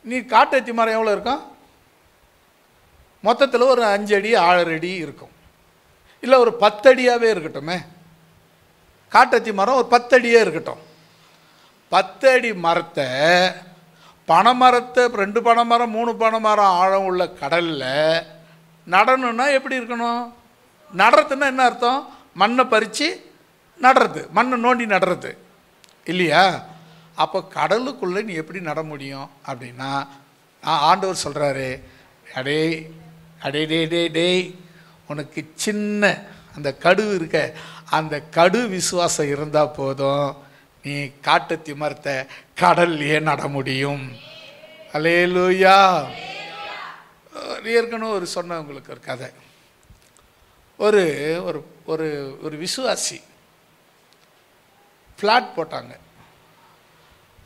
நீ காட்டத்தி மரம் எவ்வளோ இருக்கும்? மொத்தத்தில் ஒரு 5 அடி 6 அடி இருக்கும். இல்லை ஒரு 10 அடியாகவே இருக்கட்டுமே. காட்டத்தி மரம் ஒரு 10 அடியே இருக்கட்டும். 10 அடி மரத்தை, பனைமரத்தை 2 பனைமரம் 3 பனைமரம் ஆழம் உள்ள கடலில் நடணுன்னா எப்படி இருக்கணும்? நடுறதுன்னா என்ன அர்த்தம்? மண்ணை பறித்து நடுறது, மண்ணை நோண்டி நடுறது இல்லையா? அப்போ கடலுக்குள்ளே நீ எப்படி நட முடியும் அப்படின்னா, ஆண்டவர் சொல்கிறாரு, அடே அடே டே டே டேய், உனக்கு சின்ன அந்த கடு இருக்க, அந்த கடு விசுவாசம் இருந்தால் போதும், நீ காட்டத்தி மரத்தை கடல்லையே நட முடியும். அல்லேலூயா. ஏற்கனவே ஒரு சொன்ன உங்களுக்கு ஒரு கதை. ஒரு ஒரு ஒரு ஒரு விசுவாசி ஃப்ளாட் போட்டாங்க.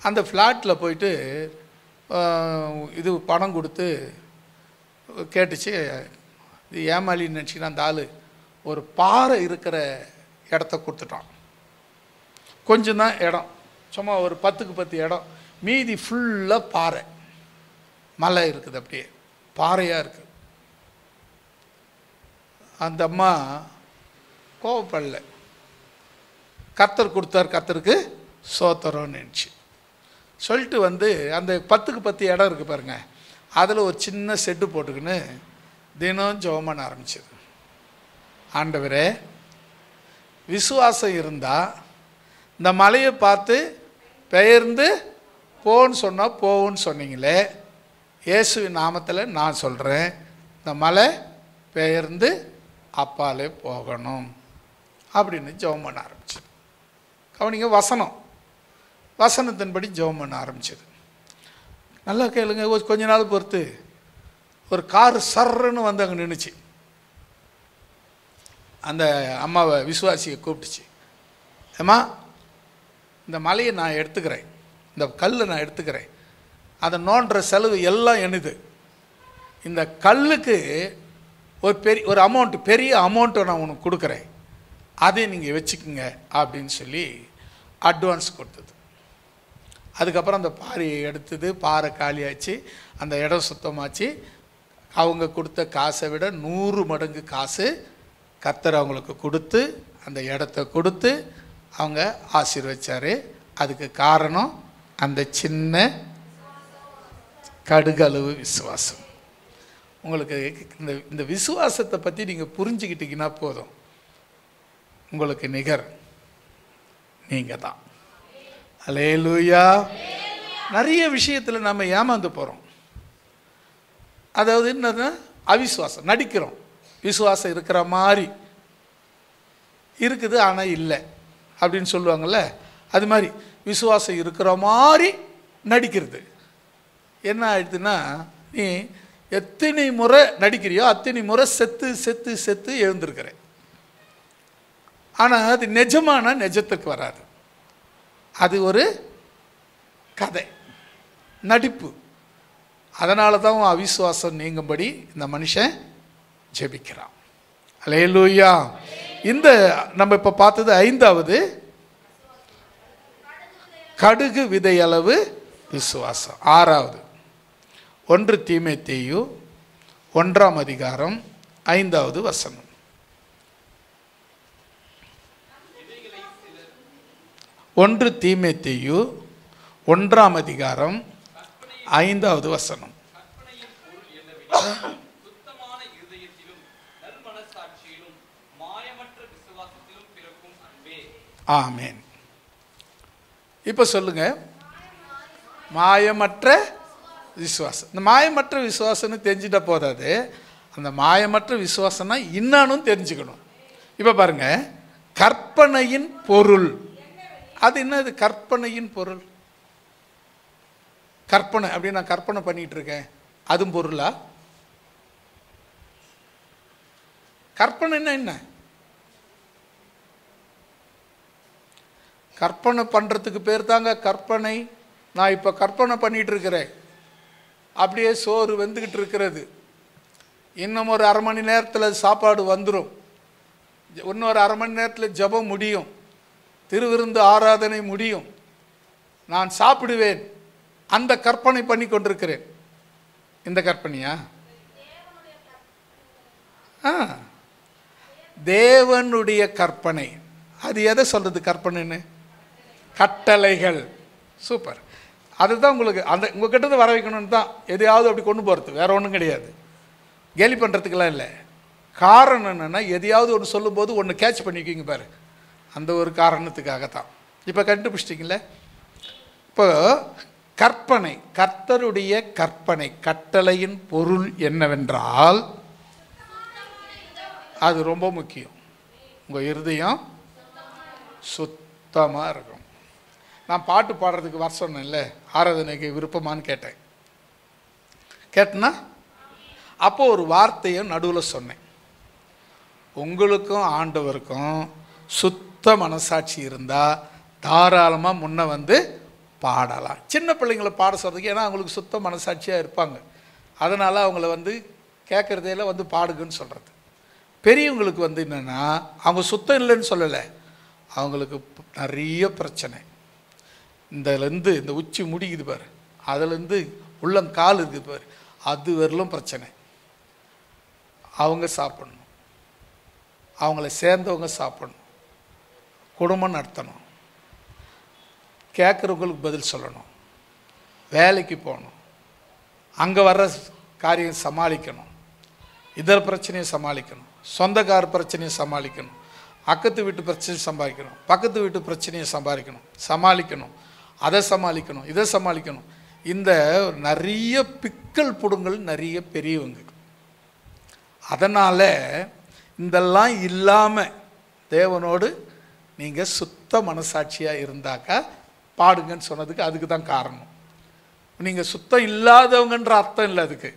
அந்த ஃப்ளாட்டில் போயிட்டு இது பணம் கொடுத்து கேட்டுச்சு. இது ஏமாலின்னு நினச்சிக்கிட்டு அந்த ஆள் ஒரு பாறை இருக்கிற இடத்த கொடுத்துட்டான். கொஞ்சம் தான் இடம், சும்மா ஒரு 10க்கு 10 இடம், மீதி ஃபுல்லாக பாறை, மலை இருக்குது, அப்படியே பாறையாக இருக்குது. அந்த அம்மா கோவப்படல. கர்த்தர் கொடுத்தார், கர்த்தருக்கு சோத்திரம்னு நினச்சி சொல்லிட்டு அந்த 10க்கு 10 இடம் இருக்குது பாருங்க, அதில் ஒரு சின்ன செட்டு போட்டுக்கின்னு தினம் ஜெபம் பண்ண ஆரம்பிச்சது. ஆண்டவரே, விசுவாசம் இருந்தால் இந்த மலையை பார்த்து பெயர்ந்து போன்னு சொன்னால் போன்னு சொன்னீங்களே, இயேசுவின் நாமத்தில் நான் சொல்கிறேன், இந்த மலை பெயர்ந்து அப்பாலே போகணும் அப்படின்னு ஜெபம் பண்ண ஆரம்பிச்சது. கவனிங்க, வசனத்தின்படி ஜெபம் பண்ண ஆரம்பிச்சது. நல்லா கேளுங்க. கொஞ்ச நாள் பொறுத்து ஒரு கார் சர்ன்னு அங்கே நின்றுச்சு. அந்த அம்மாவை, விசுவாசியை கூப்பிட்டுச்சு. ஏம்மா, இந்த மலையை நான் எடுத்துக்கிறேன், இந்த கல்லை நான் எடுத்துக்கிறேன், அதை நோண்டுற செலவு எல்லாம் எனது. இந்த கல்லுக்கு ஒரு அமௌண்ட், பெரிய அமௌண்ட்டை நான் உனக்கு கொடுக்குறேன், அதை நீங்கள் வச்சுக்கோங்க அப்படின்னு சொல்லி அட்வான்ஸ் கொடுத்தது. அதுக்கப்புறம் அந்த பாறையை எடுத்தது, பாறை காலியாச்சு, அந்த இடம் சுத்தமாச்சு. அவங்க கொடுத்த காசை விட 100 மடங்கு காசு கர்த்தர் அவங்களுக்கு கொடுத்து, அந்த இடத்த கொடுத்து அவங்க ஆசீர்வதிச்சார். அதுக்கு காரணம் அந்த சின்ன கடுகளவு விசுவாசம். உங்களுக்கு இந்த விசுவாசத்தை பற்றி நீங்கள் புரிஞ்சுக்கிட்டீங்கன்னா போதும், உங்களுக்கு நிகர் நீங்கள் தான். அல்லேலூயா. நிறைய விஷயத்தில் நம்ம ஏமாந்து போகிறோம். அதாவது என்னது, அவிசுவாசம், நடிக்கிறோம். விசுவாசம் இருக்கிற மாதிரி இருக்குது ஆனால் இல்லை அப்படின்னு சொல்லுவாங்கள்ல, அது மாதிரி விசுவாசம் இருக்கிற மாதிரி நடிக்கிறது. என்ன ஆயிடுதுன்னா, நீ எத்தனை முறை நடிக்கிறியோ அத்தனை முறை செத்து செத்து செத்து எழுந்திருக்கிற. ஆனால் அது நிஜமான நிஜத்துக்கு வராது. அது ஒரு கதை, நடிப்பு. அதனால தான் அவிசுவாசம் நீங்கும்படி இந்த மனுஷன் ஜெபிக்கிறான். அல்லேலூயா. இந்த நம்ம இப்போ பார்த்தது 5வது கடுகு விதையளவு விசுவாசம். 6வது 1 தீமோத்தேயு 1ஆம் அதிகாரம் 5வது வசனம். 1 தீமோத்தேயு 1ஆம் அதிகாரம் 5வது வசனம். ஆமென். இப்போ சொல்லுங்க, மாயமற்ற விசுவாசம். இந்த மாயமற்ற விசுவாசம்னு தெரிஞ்சிட்ட போதாது, அந்த மாயமற்ற விசுவாசம்னா இன்னும் தெரிஞ்சுக்கணும். இப்போ பாருங்க, கற்பனையின் பொருள். அது என்னது கற்பனையின் பொருள்? கற்பனை அப்படி நான் கற்பனை பண்ணிட்டு இருக்கேன், அதுவும் பொருளா? கற்பனைன்னா என்ன? கற்பனை பண்ணுறதுக்கு பேர் தாங்க கற்பனை. நான் இப்போ கற்பனை பண்ணிகிட்டு இருக்கிறேன், அப்படியே சோறு வெந்துக்கிட்டு இருக்கிறது, இன்னும் ஒரு 1/2 மணி நேரத்தில் சாப்பாடு வந்துடும், இன்னொரு 1/2 மணி நேரத்தில் ஜெபம் முடியும், திருவிருந்து ஆராதனை முடியும், நான் சாப்பிடுவேன். அந்த கற்பனை பண்ணி கொண்டிருக்கிறேன். இந்த கற்பனையா? தேவனுடைய கற்பனை. அது எதை சொல்றது கற்பனைன்னு? கட்டளைகள். சூப்பர். அதுதான் உங்களுக்கு அந்த உங்ககிட்ட வர வைக்கணும்னு தான் எதையாவது அப்படி கொண்டு போகிறது, வேற ஒன்றும் கிடையாது. கேலி பண்ணுறதுக்கெல்லாம் இல்லை. காரணம் என்னென்னா, எதையாவது ஒன்று சொல்லும்போது ஒன்று கேட்ச் பண்ணிக்குவீங்க பாரு, அந்த ஒரு காரணத்துக்காகத்தான். இப்போ கண்டுபிடிச்சிட்டிங்களே. இப்போ கற்பனை, கர்த்தருடைய கற்பனை, கட்டளையின் பொருள் என்னவென்றால், அது ரொம்ப முக்கியம். உங்கள் இருதயம் சுத்தமாக இருக்கும். நான் பாட்டு பாடுறதுக்கு வர சொன்னேன் இல்லை, ஆராதனைக்கு விருப்பமானு கேட்டேன். கேட்டேன்னா அப்போ ஒரு வார்த்தையை நடுவில் சொன்னேன். உங்களுக்கும் ஆண்டவருக்கும் சுத்த மனசாட்சி இருந்தால் தாராளமாக முன்ன வந்து பாடலாம். சின்ன பிள்ளைங்களை பாட சொல்கிறதுக்கு, ஏன்னா அவங்களுக்கு சுத்த மனசாட்சியாக இருப்பாங்க, அதனால் அவங்கள வந்து கேட்குறதையில வந்து பாடுங்கன்னு சொல்கிறது. பெரியவங்களுக்கு வந்து என்னென்னா, அவங்க சுத்தம் இல்லைன்னு சொல்லலை, அவங்களுக்கு நிறைய பிரச்சனை. இந்தலேருந்து இந்த உச்சி முடிக்குது பாரு, அதுலேருந்து உள்ளங்கால் இருக்குது பாரு, அது வரலும் பிரச்சனை. அவங்க சாப்பிடணும், அவங்கள சேர்ந்தவங்க சாப்பிடணும், குடும்பம் நடத்தணும், கேட்குறவங்களுக்கு பதில் சொல்லணும், வேலைக்கு போகணும், அங்கே வர்ற காரியம் சமாளிக்கணும், இதர பிரச்சனையை சமாளிக்கணும், சொந்தக்கார பிரச்சனையை சமாளிக்கணும், அக்கத்து வீட்டு பிரச்சனையை சமாளிக்கணும், பக்கத்து வீட்டு பிரச்சனையை சமாளிக்கணும், அதை சமாளிக்கணும், இதை சமாளிக்கணும். இந்த நிறைய பிக்கல் புடுங்கள் நிறைய பெரியவங்க. அதனால் இதெல்லாம் இல்லாமல் தேவனோடு நீங்கள் சுத்த மனசாட்சியாக இருந்தாக்கா பாடுங்கன்னு சொன்னதுக்கு அதுக்கு தான் காரணம். நீங்கள் சுத்தம் இல்லாதவங்கன்ற அர்த்தம் இல்லை அதுக்கு.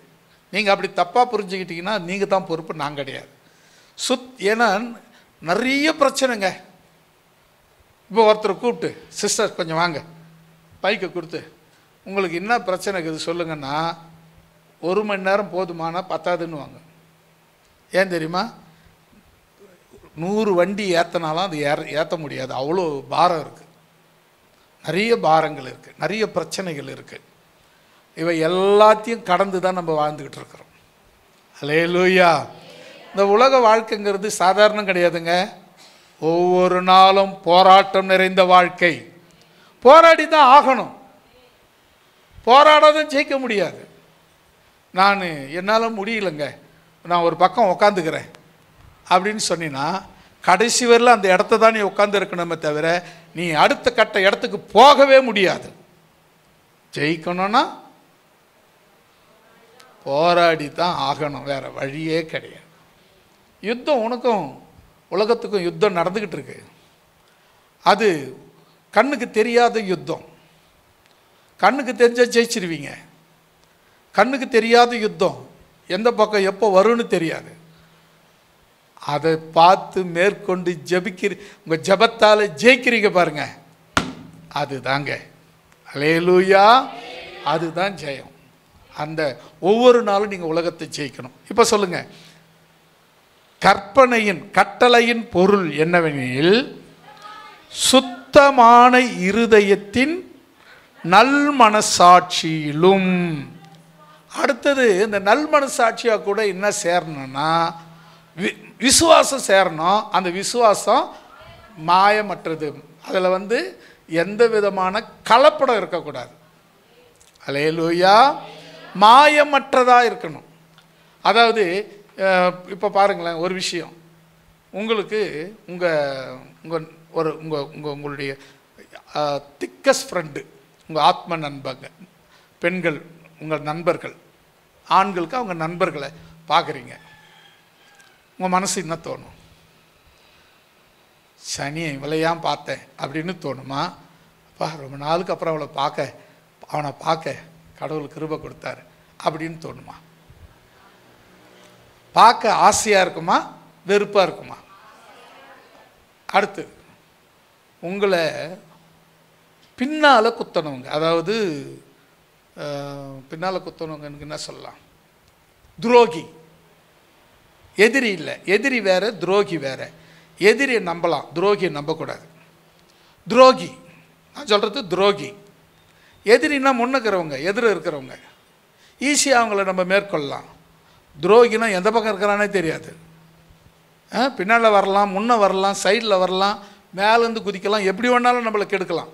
நீங்கள் அப்படி தப்பாக புரிஞ்சுக்கிட்டீங்கன்னா நீங்கள் தான் பொறுப்பு, நான் கிடையாது. ஏன்னா நிறைய பிரச்சனைங்க. இப்போ ஒருத்தரை கூப்பிட்டு, சிஸ்டர் கொஞ்சம் வாங்க, பைக்கை கொடுத்து, உங்களுக்கு என்ன பிரச்சனை இருக்குது சொல்லுங்கன்னா, 1 மணி நேரம் போதுமானா பத்தாதுன்னு வாங்க. ஏன் தெரியுமா? 100 வண்டி ஏற்றினாலும் அது ஏற்ற முடியாது, அவ்வளோ பாரம் இருக்குது, நிறைய பாரங்கள் இருக்குது, நிறைய பிரச்சனைகள் இருக்குது. இவை எல்லாத்தையும் கடந்து தான் நம்ம வாழ்ந்துக்கிட்டு இருக்கிறோம். அல்லேலூயா. இந்த உலக வாழ்க்கைங்கிறது சாதாரணம் கிடையாதுங்க. ஒவ்வொரு நாளும் போராட்டம் நிறைந்த வாழ்க்கை. போராடி தான் ஆகணும், போராடாதான் ஜெயிக்க முடியாது. என்னால் முடியலைங்க, நான் ஒரு பக்கம் உக்காந்துக்கிறேன் அப்படின்னு சொன்னீங்கன்னா, கடைசி வரையில் அந்த இடத்த தான் நீ உட்காந்து இருக்கணுமே தவிர நீ அடுத்த கட்ட இடத்துக்கு போகவே முடியாது. ஜெயிக்கணும்னா போராடி தான் ஆகணும், வேற வழியே கிடையாது. யுத்தம் உனக்கும் உலகத்துக்கும் யுத்தம் நடந்துக்கிட்டு இருக்கு. அது கண்ணுக்கு தெரியாத யுத்தம். கண்ணுக்கு தெரிஞ்சால் ஜெயிச்சிருவீங்க. கண்ணுக்கு தெரியாத யுத்தம், எந்த பக்கம் எப்போ வரும்னு தெரியாது. அதை பார்த்து மேற்கொண்டு உங்கள் ஜபத்தால் ஜெயிக்கிறீங்க பாருங்க, அதுதாங்க அல்லேலூயா, அதுதான் ஜெயம். அந்த ஒவ்வொரு நாளும் நீங்கள் உலகத்தை ஜெயிக்கணும். இப்போ சொல்லுங்க, கட்டளையின் பொருள் என்னவெனில், சுத்தமான இருதயத்தின் நல் மனசாட்சியிலும். அடுத்தது இந்த நல் மனசாட்சியாக கூட என்ன சேரணும்னா விசுவாசம் சேரணும். அந்த விசுவாசம் மாயமற்றது. அதில் எந்த விதமான கலப்படம் இருக்கக்கூடாது. அல்லேலூயா. மாயமற்றதாக இருக்கணும். அதாவது இப்போ பாருங்களேன், ஒரு விஷயம் உங்களுக்கு உங்களுடைய திக்கஸ்ட் ஃப்ரெண்டு, உங்கள் ஆத்ம நண்பங்க பெண்கள், உங்கள் நண்பர்கள், ஆண்களுக்கு அவங்க நண்பர்களை பார்க்குறீங்க. உங்கள் மனசு என்ன தோணும்? சனியை இவளையாம் பார்த்தேன் அப்படின்னு தோணுமா? அப்பா ரொம்ப நாளுக்கு அப்புறம் அவனை பார்க்க கடவுள் கிருபை கொடுத்தாரு அப்படின்னு தோணுமா? பார்க்க ஆசையாக இருக்குமா, வெறுப்பாக இருக்குமா? அடுத்து உங்களை பின்னால் குத்தனவங்க, அதாவது பின்னால் குத்தனவங்க என்ன சொல்லலாம்? துரோகி. எதிரி இல்லை, எதிரி வேற, துரோகி வேற. எதிரியை நம்பலாம், துரோகியை நம்பக்கூடாது. துரோகி நான் சொல்கிறது துரோகி. எதிரின்னா முன்னுக்கிறவங்க, எதிர இருக்கிறவங்க, ஈஸியாக அவங்கள நம்ம மேற்கொள்ளலாம். துரோகினா எந்த பக்கம் இருக்கிறானே தெரியாது. பின்னால் வரலாம், முன்னே வரலாம், சைடில் வரலாம், மேலேருந்து குதிக்கலாம், எப்படி வேணாலும் நம்மளை கெடுக்கலாம்.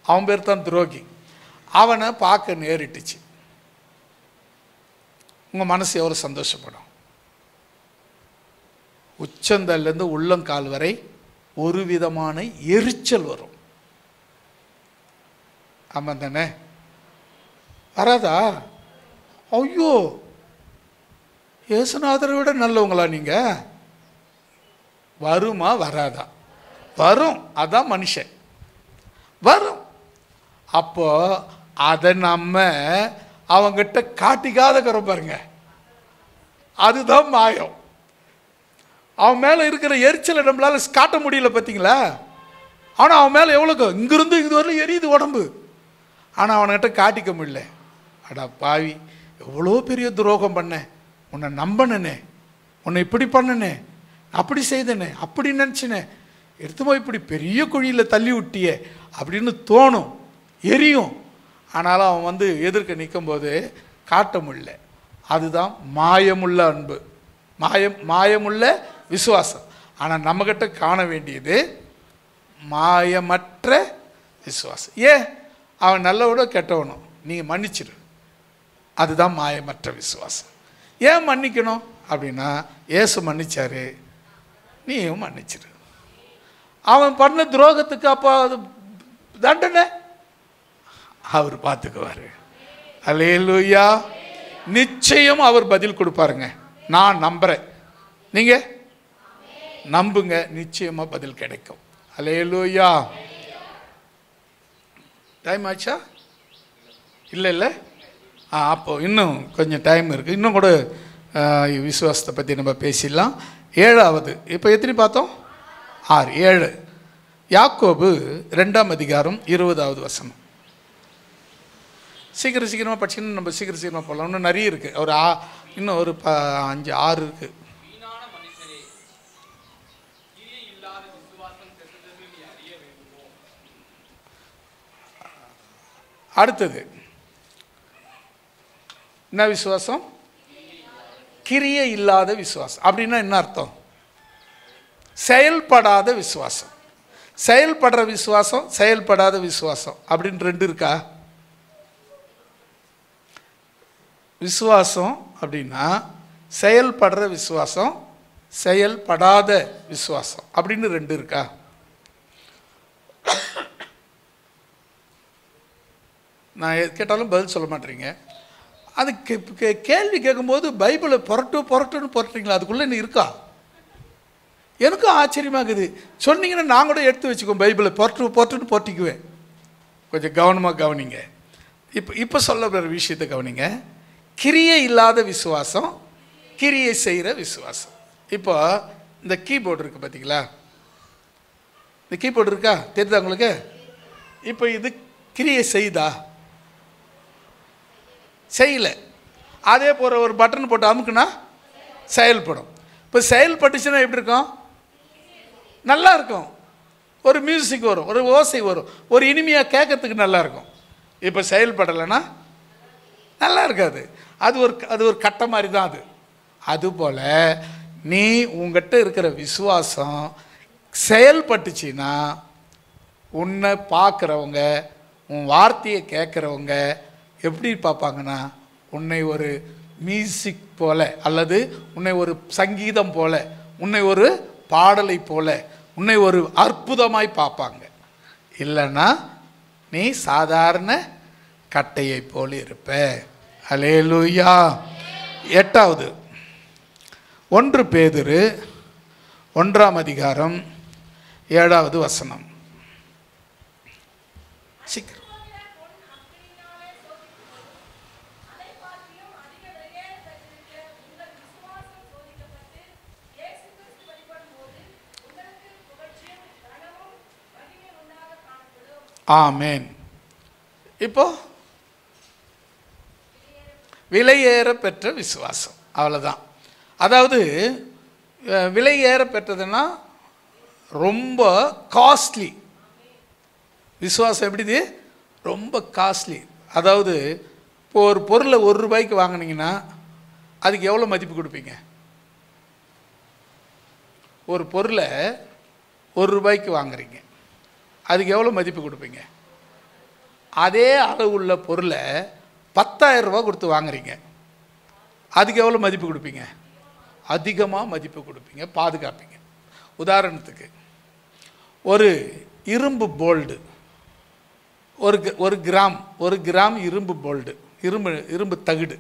அவன் பேர் தான் துரோகி. அவனை பார்க்க நேரிட்டுச்சு. உங்கள் மனசு எவ்வளோ சந்தோஷப்படும்? உச்சந்தல்லேருந்து உள்ளங்கால் வரை ஒரு விதமான எரிச்சல் வரும். ஆமாம் தானே? வராதா? ஐயோ, இயேசுநாதரை விட நல்லவங்களா நீங்கள்? வருமா வராதா? வரும். அதான் மனுஷன், வரும். அப்போ அதை நம்ம அவங்கிட்ட காட்டிக்காத கரை பாருங்க, அதுதான் மாயம். அவன் மேலே இருக்கிற எரிச்சலை நம்மளால காட்ட முடியல, பார்த்தீங்களா? ஆனால் அவன் மேலே எவ்வளோக்கோ இங்கிருந்து இது வரல எரியுது உடம்பு, ஆனால் அவன்கிட்ட காட்டிக்க முடியல. அடா பாவி, எவ்வளோ பெரிய துரோகம் பண்ணேன், உன்னை நம்பினே, உன்னை இப்படி பண்ணனே, அப்படி செய்தனே, அப்படி நினச்சினே, எடுத்து போய் இப்படி பெரிய குழியில் தள்ளி விட்டியே அப்படின்னு தோணும், எரியும். ஆனாலும் அவன் எதிர்க்க நிற்கும்போது காட்ட முடியல. அதுதான் மாயமுள்ள அன்பு, மாயமுள்ள விசுவாசம். ஆனால் நம்மகிட்ட காண வேண்டியது மாயமற்ற விசுவாசம். ஏன்? அவன் நல்லவனோ கெட்டவனோ நீங்கள் மன்னிச்சிடு, அதுதான் மாயமற்ற விசுவாசம். ஏன் மன்னிக்கணும் அப்படின்னா, இயேசு மன்னிச்சாரு, நீயும் மன்னிச்சிடு. அவன் பண்ண துரோகத்துக்கு அப்போ அது தண்டனை அவர் பார்த்துக்குவார். அல்லேலூயா. நிச்சயம் அவர் பதில் கொடுப்பாருங்க. நான் நம்புகிறேன், நீங்கள் நம்புங்க, நிச்சயமாக பதில் கிடைக்கும். அல்லேலூயா. டைம் ஆச்சா? இல்லை. அப்போ இன்னும் கொஞ்சம் டைம் இருக்குது. இன்னும் கூட விசுவாசத்தை பற்றி நம்ம பேசிடலாம். 7வது, இப்போ எத்தனை பார்த்தோம்? 6, 7. யாக்கோபு 2ஆம் அதிகாரம் 20வது வசனம். சீக்கிரமாக படிச்சுன்னு நம்ம சீக்கிரமாக போகலாம். இன்னும் நிறைய இருக்குது. ஒரு இன்னும் ஒரு 5, 6 இருக்குது. அடுத்தது என்ன விசுவாசம்? கிரியை இல்லாத விசுவாசம். அப்படின்னா என்ன அர்த்தம்? செயல்படாத விசுவாசம். செயல்படுற விசுவாசம், செயல்படாத விசுவாசம் அப்படின்னு 2 இருக்கா? விசுவாசம் அப்படின்னா செயல்படுற விசுவாசம், செயல்படாத விசுவாசம் அப்படின்னு 2 இருக்கா? நான் கேட்டாலும் பதில் சொல்ல மாட்டேறீங்க. அது கேள்வி கேட்கும்போது பைபிளை புரட்டுன்னு புரட்டுறீங்களா? அதுக்குள்ளே நீ இருக்கா? எனக்கும் ஆச்சரியமாகுது. சொன்னீங்கன்னா நான் கூட எடுத்து வச்சுக்கோ, பைபிளை புரட்டுன்னு புரட்டிக்குவேன். கொஞ்சம் கவனமாக கவனிங்க. இப்போ சொல்ல வர விஷயத்தை கவனிங்க. கிரியை இல்லாத விசுவாசம், கிரியை செய்கிற விசுவாசம். இப்போ இந்த கீபோர்டு இருக்குது பார்த்தீங்களா? இந்த கீபோர்டு இருக்கா? தெரியுதா உங்களுக்கு? இப்போ இது கிரியை செய்தா? செய்யலை. அதே போகிற ஒரு பட்டன் போட்டு அமுக்குனா செயல்படும். இப்போ செயல்பட்டுச்சுன்னா எப்படி இருக்கும்? நல்லா இருக்கும். ஒரு மியூசிக் வரும், ஒரு ஓசை வரும், ஒரு இனிமையாக கேட்கறதுக்கு நல்லா இருக்கும். இப்போ செயல்படலைன்னா நல்லா இருக்காது. அது ஒரு கட்ட மாதிரி தான் அது. அதுபோல் நீ உங்ககிட்ட இருக்கிற விசுவாசம் செயல்பட்டுச்சின்னா உன்னை பார்க்குறவங்க, உன் வார்த்தையை கேட்குறவங்க எப்படி பார்ப்பாங்கன்னா, உன்னை ஒரு மியூசிக் போல, அல்லது உன்னை ஒரு சங்கீதம் போல, உன்னை ஒரு பாடலை போல, உன்னை ஒரு அற்புதமாய் பார்ப்பாங்க. இல்லைன்னா நீ சாதாரண கட்டையை போல இருப்ப. அல்லேலூயா. 8வது 1 பேதுரு 1ஆம் அதிகாரம் 7வது வசனம். சீக்கிரம். ஆமேன். இப்போ விலையேற பெற்ற விசுவாசம், அவ்வளோதான். அதாவது விலையேற பெற்றதுன்னா ரொம்ப காஸ்ட்லி. விசுவாசம் எப்படிது? ரொம்ப காஸ்ட்லி. அதாவது இப்போ ஒரு பொருளை ₹1 வாங்கினீங்கன்னா அதுக்கு எவ்வளோ மதிப்பு கொடுப்பீங்க? ஒரு பொருளை ₹1 வாங்குறீங்க, அதுக்கு எவ்வளோ மதிப்பு கொடுப்பீங்க? அதே அளவுள்ள பொருளை ₹10,000 கொடுத்து வாங்குறீங்க, அதுக்கு எவ்வளோ மதிப்பு கொடுப்பீங்க? அதிகமாக மதிப்பு கொடுப்பீங்க, பாதுகாப்பீங்க. உதாரணத்துக்கு ஒரு இரும்பு போல்டு, ஒரு கிராம் இரும்பு போல்டு, இரும்பு தகுடு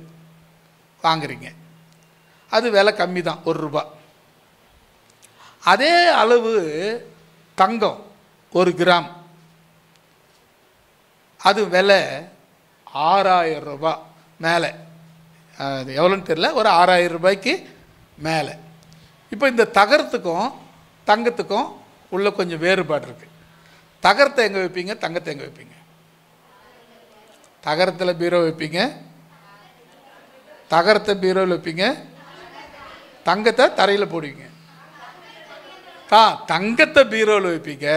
வாங்குறீங்க, அது விலை கம்மி தான், ₹1. அதே அளவு தங்கம் 1 கிராம், அது விலை ₹6,000 மேலே. அது எவ்வளோன்னு தெரியல, ஒரு ₹6,000 மேலே. இப்போ இந்த தகரத்துக்கும் தங்கத்துக்கும் உள்ள கொஞ்சம் வேறுபாடு இருக்குது. தகரத்தை எங்கே வைப்பீங்க, தங்கத்தை எங்கே வைப்பீங்க? தகரத்தில் பீரோ வைப்பீங்க, தகரத்தை பீரோவில் வைப்பீங்க, தங்கத்தை தரையில் போடுவீங்க. தங்கத்தை பீரோவில் வைப்பீங்க,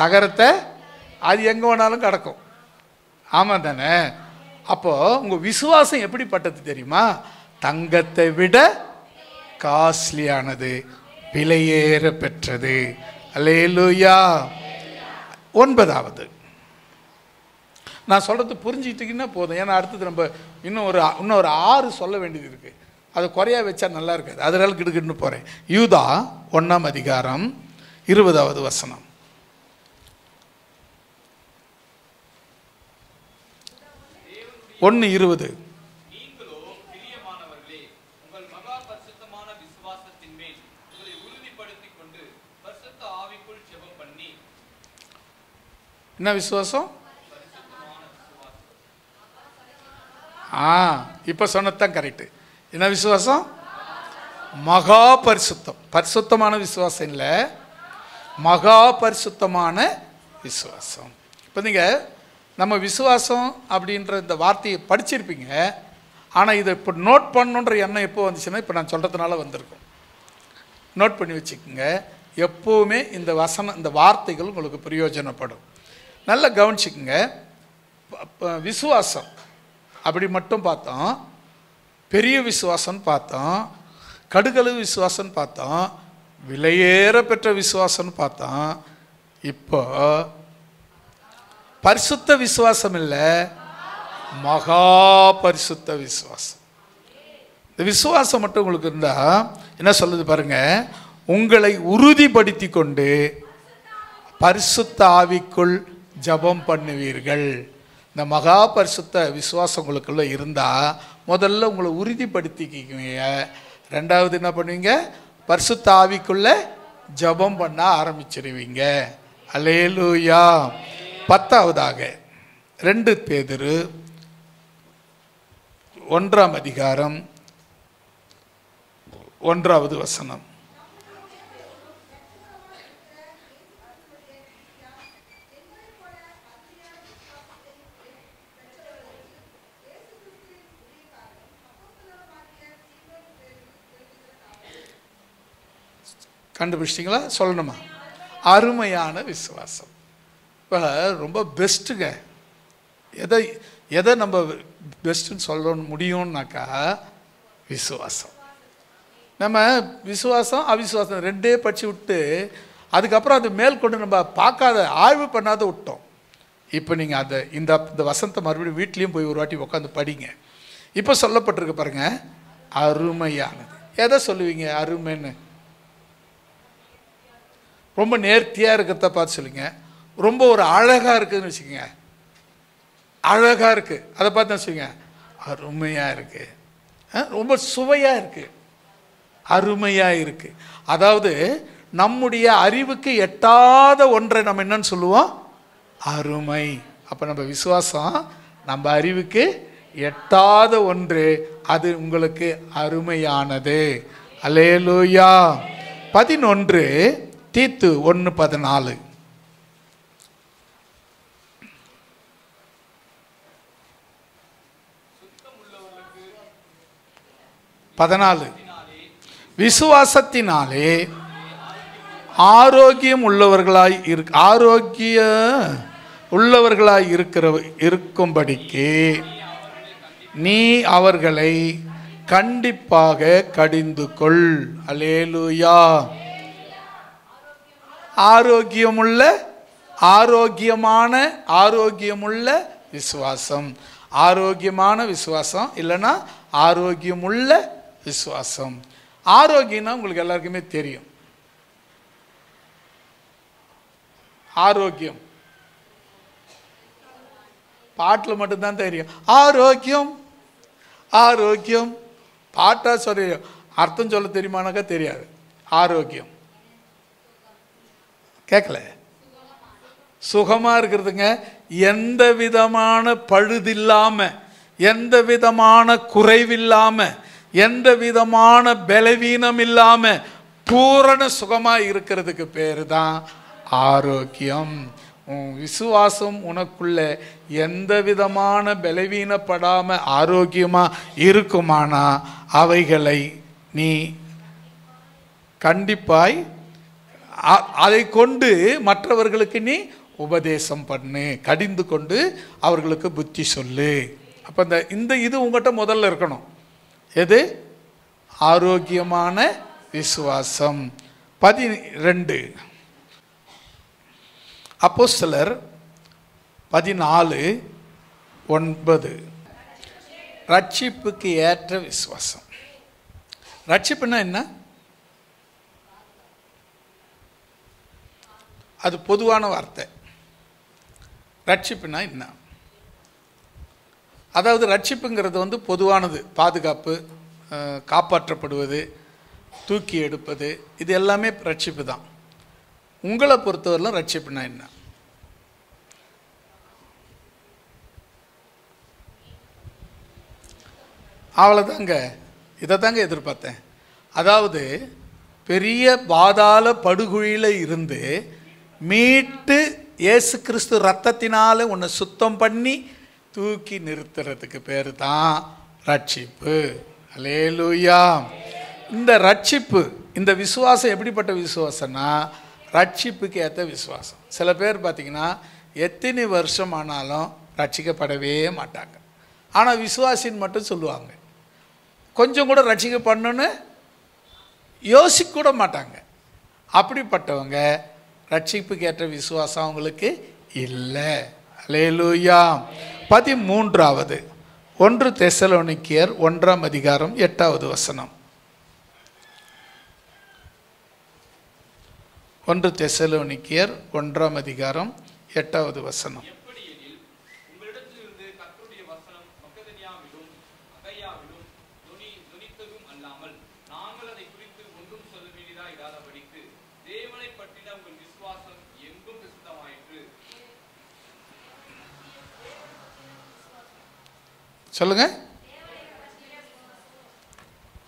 தகரத்தை அது எங்கே வேணாலும் கிடக்கும். ஆமாம் தானே? அப்போது உங்கள் விசுவாசம் எப்படிப்பட்டது தெரியுமா? தங்கத்தை விட காஸ்ட்லியானது, விலையேற பெற்றது. அல்லேலூயா. 9வது நான் சொல்கிறது புரிஞ்சுக்கிட்டிங்கன்னா போதும். ஏன்னா அடுத்தது நம்ம இன்னும் ஒரு 6 சொல்ல வேண்டியது இருக்குது. அதை குறையா வச்சா நல்லா இருக்காது. அதனால கிடுக்கிட்டு போகிறேன். யூதா 1ஆம் அதிகாரம் 20வது வசனம். நீங்களோ பிரியமானவர்களே, உங்கள் மகா பரிசுத்தமான விசுவாசத்தின் மேல் உங்களை உறுதிப்படுத்திக் கொண்டு பரிசுத்த ஆவிக்குள் ஜெபம் பண்ணி. என்ன விசுவாசம்? இப்போ சொன்னதுதான் கரெக்டு. என்ன விசுவாசம்? மகா பரிசுத்தம். பரிசுத்தமான விசுவாசம் இல்லை, மகா பரிசுத்தமான விசுவாசம். இப்போ நீங்கள் நம்ம விசுவாசம் அப்படின்ற இந்த வார்த்தையை படிச்சிருப்பீங்க. ஆனால் இதை இப்போ நோட் பண்ணணுன்ற எண்ணம் எப்போ வந்துச்சுன்னா, இப்போ நான் சொல்கிறதுனால வந்திருக்கும். நோட் பண்ணி வச்சுக்கோங்க. எப்போவுமே இந்த இந்த வார்த்தைகள் உங்களுக்கு பிரயோஜனப்படும். நல்லா கவனிச்சுக்குங்க. விசுவாசம் அப்படி மட்டும் பார்த்தோம், பெரிய விசுவாசம்னு பார்த்தோம், கடுகளவு விசுவாசம்னு பார்த்தோம், விலையேற பெற்ற விசுவாசம்னு பார்த்தோம். இப்போ பரிசுத்த விசுவாசம் இல்லை, மகா பரிசுத்த விசுவாசம். இந்த விசுவாசம் மட்டும் உங்களுக்கு இருந்தால் என்ன சொல்லுது பாருங்க, உங்களை உறுதிப்படுத்தி கொண்டு பரிசுத்த ஆவிக்குள் ஜபம் பண்ணுவீர்கள். இந்த மகா பரிசுத்த விசுவாசம் உங்களுக்குள்ள இருந்தால் முதல்ல உங்களை உறுதிப்படுத்திக்குவீங்க. 2வது என்ன பண்ணுவீங்க? பரிசுத்த ஆவிக்குள்ள ஜபம் பண்ண ஆரம்பிச்சிருவீங்க. அல்லேலூயா. 10வதாக 2 பேதுரு 1ஆம் அதிகாரம் 1வது வசனம். கண்டுபிடிச்சிட்டிங்களா? சொல்லணுமா? அருமையான விசுவாசம். இப்போ ரொம்ப பெஸ்ட்டுங்க. எதை எதை நம்ம பெஸ்ட்டுன்னு சொல்ல முடியும்னாக்கா விசுவாசம். நம்ம விசுவாசம் அவிசுவாசம் ரெண்டே படித்து விட்டு அதுக்கப்புறம் அது மேற்கொண்டு நம்ம பார்க்காத ஆய்வு பண்ணாத விட்டோம். இப்போ நீங்கள் அதை இந்த வசனத்தை மறுபடியும் வீட்லேயும் போய் ஒரு வாட்டி உட்காந்து படிங்க. இப்போ சொல்லப்பட்டிருக்கு பாருங்க, அருமையானது. எதை சொல்லுவீங்க அருமைன்னு? ரொம்ப நேர்த்தியாக இருக்கிறத பார்த்து சொல்லுங்க. ரொம்ப ஒரு அழகாக இருக்குதுன்னு வச்சுக்கோங்க, அழகாக இருக்குது அதை பார்த்து தான் வச்சுக்கோங்க அருமையாக இருக்குது. ரொம்ப சுவையாக இருக்குது, அருமையாக இருக்குது. அதாவது நம்முடைய அறிவுக்கு எட்டாத ஒன்றை நம்ம என்னன்னு சொல்லுவோம்? அருமை. அப்போ நம்ம விசுவாசம் நம்ம அறிவுக்கு எட்டாத ஒன்று, அது உங்களுக்கு அருமையானது. அல்லேலூயா. 11 தீத்து 1:14. 14 விசுவாசத்தினாலே ஆரோக்கியம் உள்ளவர்களாய் இருக்கும்படிக்கு நீ அவர்களை கண்டிப்பாக கடிந்து கொள். அல்லேலூயா. ஆரோக்கியமுள்ள விசுவாசம். ஆரோக்கியமான விசுவாசம் இல்லைன்னா ஆரோக்கியமுள்ள விசுவாசம். ஆரோக்கியம்னா உங்களுக்கு எல்லாருக்குமே தெரியும். ஆரோக்கியம் பாட்டில் மட்டும்தான் தெரியும். ஆரோக்கியம் ஆரோக்கியம் பாட்டா சொல்ல அர்த்தம் சொல்ல தெரியுமானாக்கா தெரியாது. ஆரோக்கியம் கேட்கல. சுகமா இருக்கிறதுங்க, எந்த விதமான பழுதில்லாம, எந்த விதமான குறைவில்லாம, எந்த விதமான பலவீனம் இல்லாம பூரண சுகமா இருக்கிறதுக்கு பேரு தான் ஆரோக்கியம். விசுவாசம் உனக்குள்ள எந்த விதமான பலவீனப்படாம ஆரோக்கியமா இருக்குமானா அவைகளை நீ கண்டிப்பாய் அதை கொண்டு மற்றவர்களுக்கு நீ உபதேசம் பண்ணு, கடிந்து கொண்டு அவர்களுக்கு புத்தி சொல்லு. அப்போ இந்த இது உங்கள்கிட்ட முதல்ல இருக்கணும். எது? ஆரோக்கியமான விசுவாசம். 12 அப்போஸ்தலர் 14:9 ரட்சிப்புக்கு ஏற்ற விசுவாசம். ரட்சிப்புன்னா என்ன? அது பொதுவான வார்த்தை. ரட்சிப்புனா என்ன? அதாவது ரட்சிப்புங்கிறது பொதுவானது. பாதுகாப்பு, காப்பாற்றப்படுவது, தூக்கி எடுப்பது, இது எல்லாமே ரட்சிப்பு தான். உங்களை பொறுத்தவரையிலும் ரட்சிப்புனா என்ன? அவ்வளோதாங்க. இதை தாங்க எதிர்பார்த்தேன். அதாவது பெரிய பாதாள படுகுழியில் இருந்து மீட்டு இயேசு கிறிஸ்து ரத்தத்தினால உன்னை சுத்தம் பண்ணி தூக்கி நிறுத்துறதுக்கு பேர் தான் ரட்சிப்பு. அல்லேலூயா. இந்த ரட்சிப்பு, இந்த விசுவாசம் எப்படிப்பட்ட விசுவாசம்னா ரட்சிப்புக்கு ஏற்ற விசுவாசம். சில பேர் பார்த்திங்கன்னா எத்தனை வருஷம் ஆனாலும் ரட்சிக்கப்படவே மாட்டாங்க. ஆனால் விசுவாசின்னு மட்டும் சொல்லுவாங்க. கொஞ்சம் கூட ரட்சிக்கப்படணுன்னு யோசிக்க கூட மாட்டாங்க. அப்படிப்பட்டவங்க ரட்சிப்புக்கு ஏற்ற விசுவாசம் அவங்களுக்கு இல்லை. அல்லேலூயா. 13 1 தெசலோனிக்கேயர் 1:8 1 தெசலோனிக்கேயர் 1:8 சொல்லுங்க.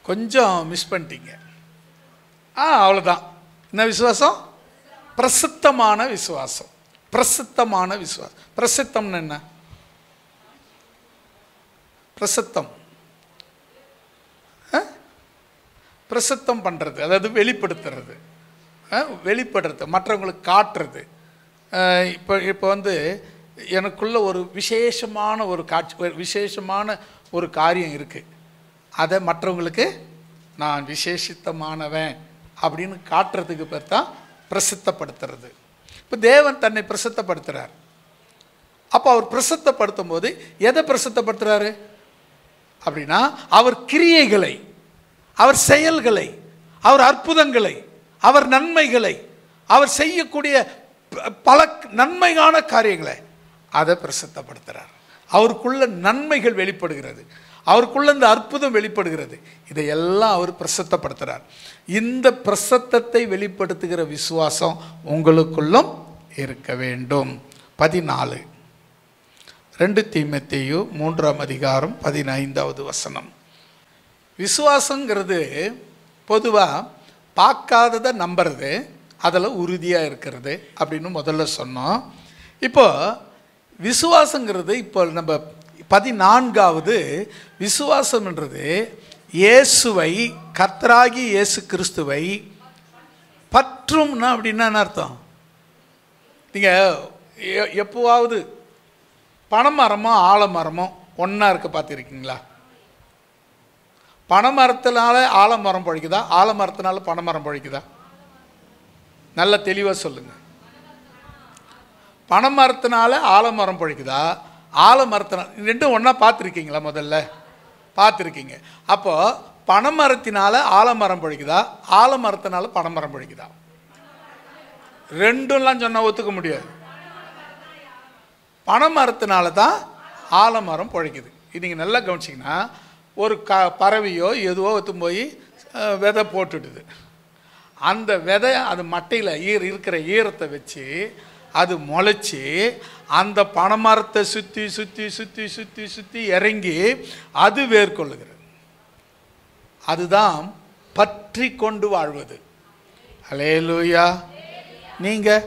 கொஞ்சம் மிஸ் பண்ணிட்டீங்க. அவ்வளோதான். என்ன விசுவாசம்? பிரசித்தமான விசுவாசம். பிரசித்தமான விசுவாசம். பிரசித்தம்னு என்ன? பிரசித்தம் பிரசித்தம் பண்ணுறது, அதாவது வெளிப்படுத்துறது, வெளிப்படுறது, மற்றவங்களுக்கு காட்டுறது. இப்போ எனக்குள்ள ஒரு விசேஷமான ஒரு காட்சி, விசேஷமான ஒரு காரியம் இருக்குது, அதை மற்றவங்களுக்கு நான் விசேஷித்தமானவன் அப்படின்னு காட்டுறதுக்கு பேர் தான் பிரசித்தப்படுத்துறது. இப்போ தேவன் தன்னை பிரசித்தப்படுத்துகிறார். அப்போ அவர் பிரசித்தப்படுத்தும் போது எதை பிரசித்தப்படுத்துகிறாரு அப்படின்னா, அவர் கிரியைகளை, அவர் செயல்களை, அவர் அற்புதங்களை, அவர் நன்மைகளை, அவர் செய்யக்கூடிய பல நன்மையான காரியங்களை அதை பிரசித்தப்படுத்துகிறார். அவருக்குள்ள நன்மைகள் வெளிப்படுகிறது, அவருக்குள்ள இந்த அற்புதம் வெளிப்படுகிறது. இதையெல்லாம் அவர் பிரசித்தப்படுத்துகிறார். இந்த பிரசித்தத்தை வெளிப்படுத்துகிற விசுவாசம் உங்களுக்குள்ளும் இருக்க வேண்டும். 14 2 தீமோத்தேயு 3:15 விசுவாசங்கிறது பொதுவாக பார்க்காததை நம்புறது, அதில் உறுதியாக இருக்கிறது அப்படின்னு முதல்ல சொன்னோம். இப்போ விசுவாசங்கிறது இப்போ நம்ம 14வது விசுவாசம்ன்றது இயேசுவை, கர்த்தராகி இயேசு கிறிஸ்துவை பற்றும்னா அப்படின்னா என்ன அர்த்தம்? நீங்கள் எப்போவாவது பனைமரமோ ஆலமரமோ ஒன்றா இருக்க பார்த்துருக்கீங்களா? பனைமரத்தினால ஆலமரம் பழிக்குதா, ஆலமரத்தினால பனைமரம் பழிக்குதா? நல்ல தெளிவாக சொல்லுங்கள். பனைமரத்தினால ஆலமரம் பழிக்குதா, ஆலமரத்தினால, ரெண்டும் ஒன்றா பார்த்துருக்கீங்களா? முதல்ல பார்த்துருக்கீங்க. அப்போது பனைமரத்தினால ஆலமரம் பழிக்குதா, ஆலமரத்தினால பனைமரம் பழிக்குதா? ரெண்டும்லாம் சொன்னால் ஒத்துக்க முடியாது. பனைமரத்தினால தான் ஆலமரம் பழிக்குது. இது நீங்கள் நல்லா கவனிச்சிங்கன்னா, ஒரு பறவையோ எதுவோ ஒத்தும் போய் விதை போட்டுடுது. அந்த விதை அது மட்டையில் இருக்கிற ஈரத்தை வச்சு அது முளைச்சி அந்த பனைமரத்தை சுற்றி சுற்றி சுற்றி சுற்றி சுற்றி இறங்கி அது வேர்கொள்ளுகிறது. அதுதான் பற்றி கொண்டு வாழ்வது. அல்லேலூயா. நீங்கள்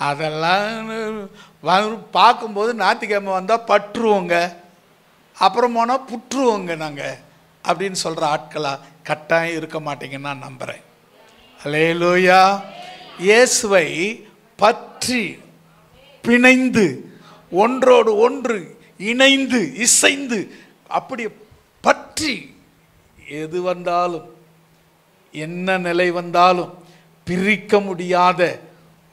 அதெல்லாம் பார்க்கும்போது ஞாயிற்றுக்கிழமை வந்தால் பற்றுவோங்க, அப்புறம் போனால் புற்றுவோங்க நாங்கள் அப்படின்னு சொல்கிற ஆட்களாக கட்டாயம் இருக்க மாட்டீங்கன்னு நான் நம்புகிறேன். அல்லேலூயா. இயேசுவை பற்றி பிணைந்து ஒன்றோடு ஒன்று இணைந்து இசைந்து அப்படி பற்றி எது வந்தாலும் என்ன நிலை வந்தாலும் பிரிக்க முடியாத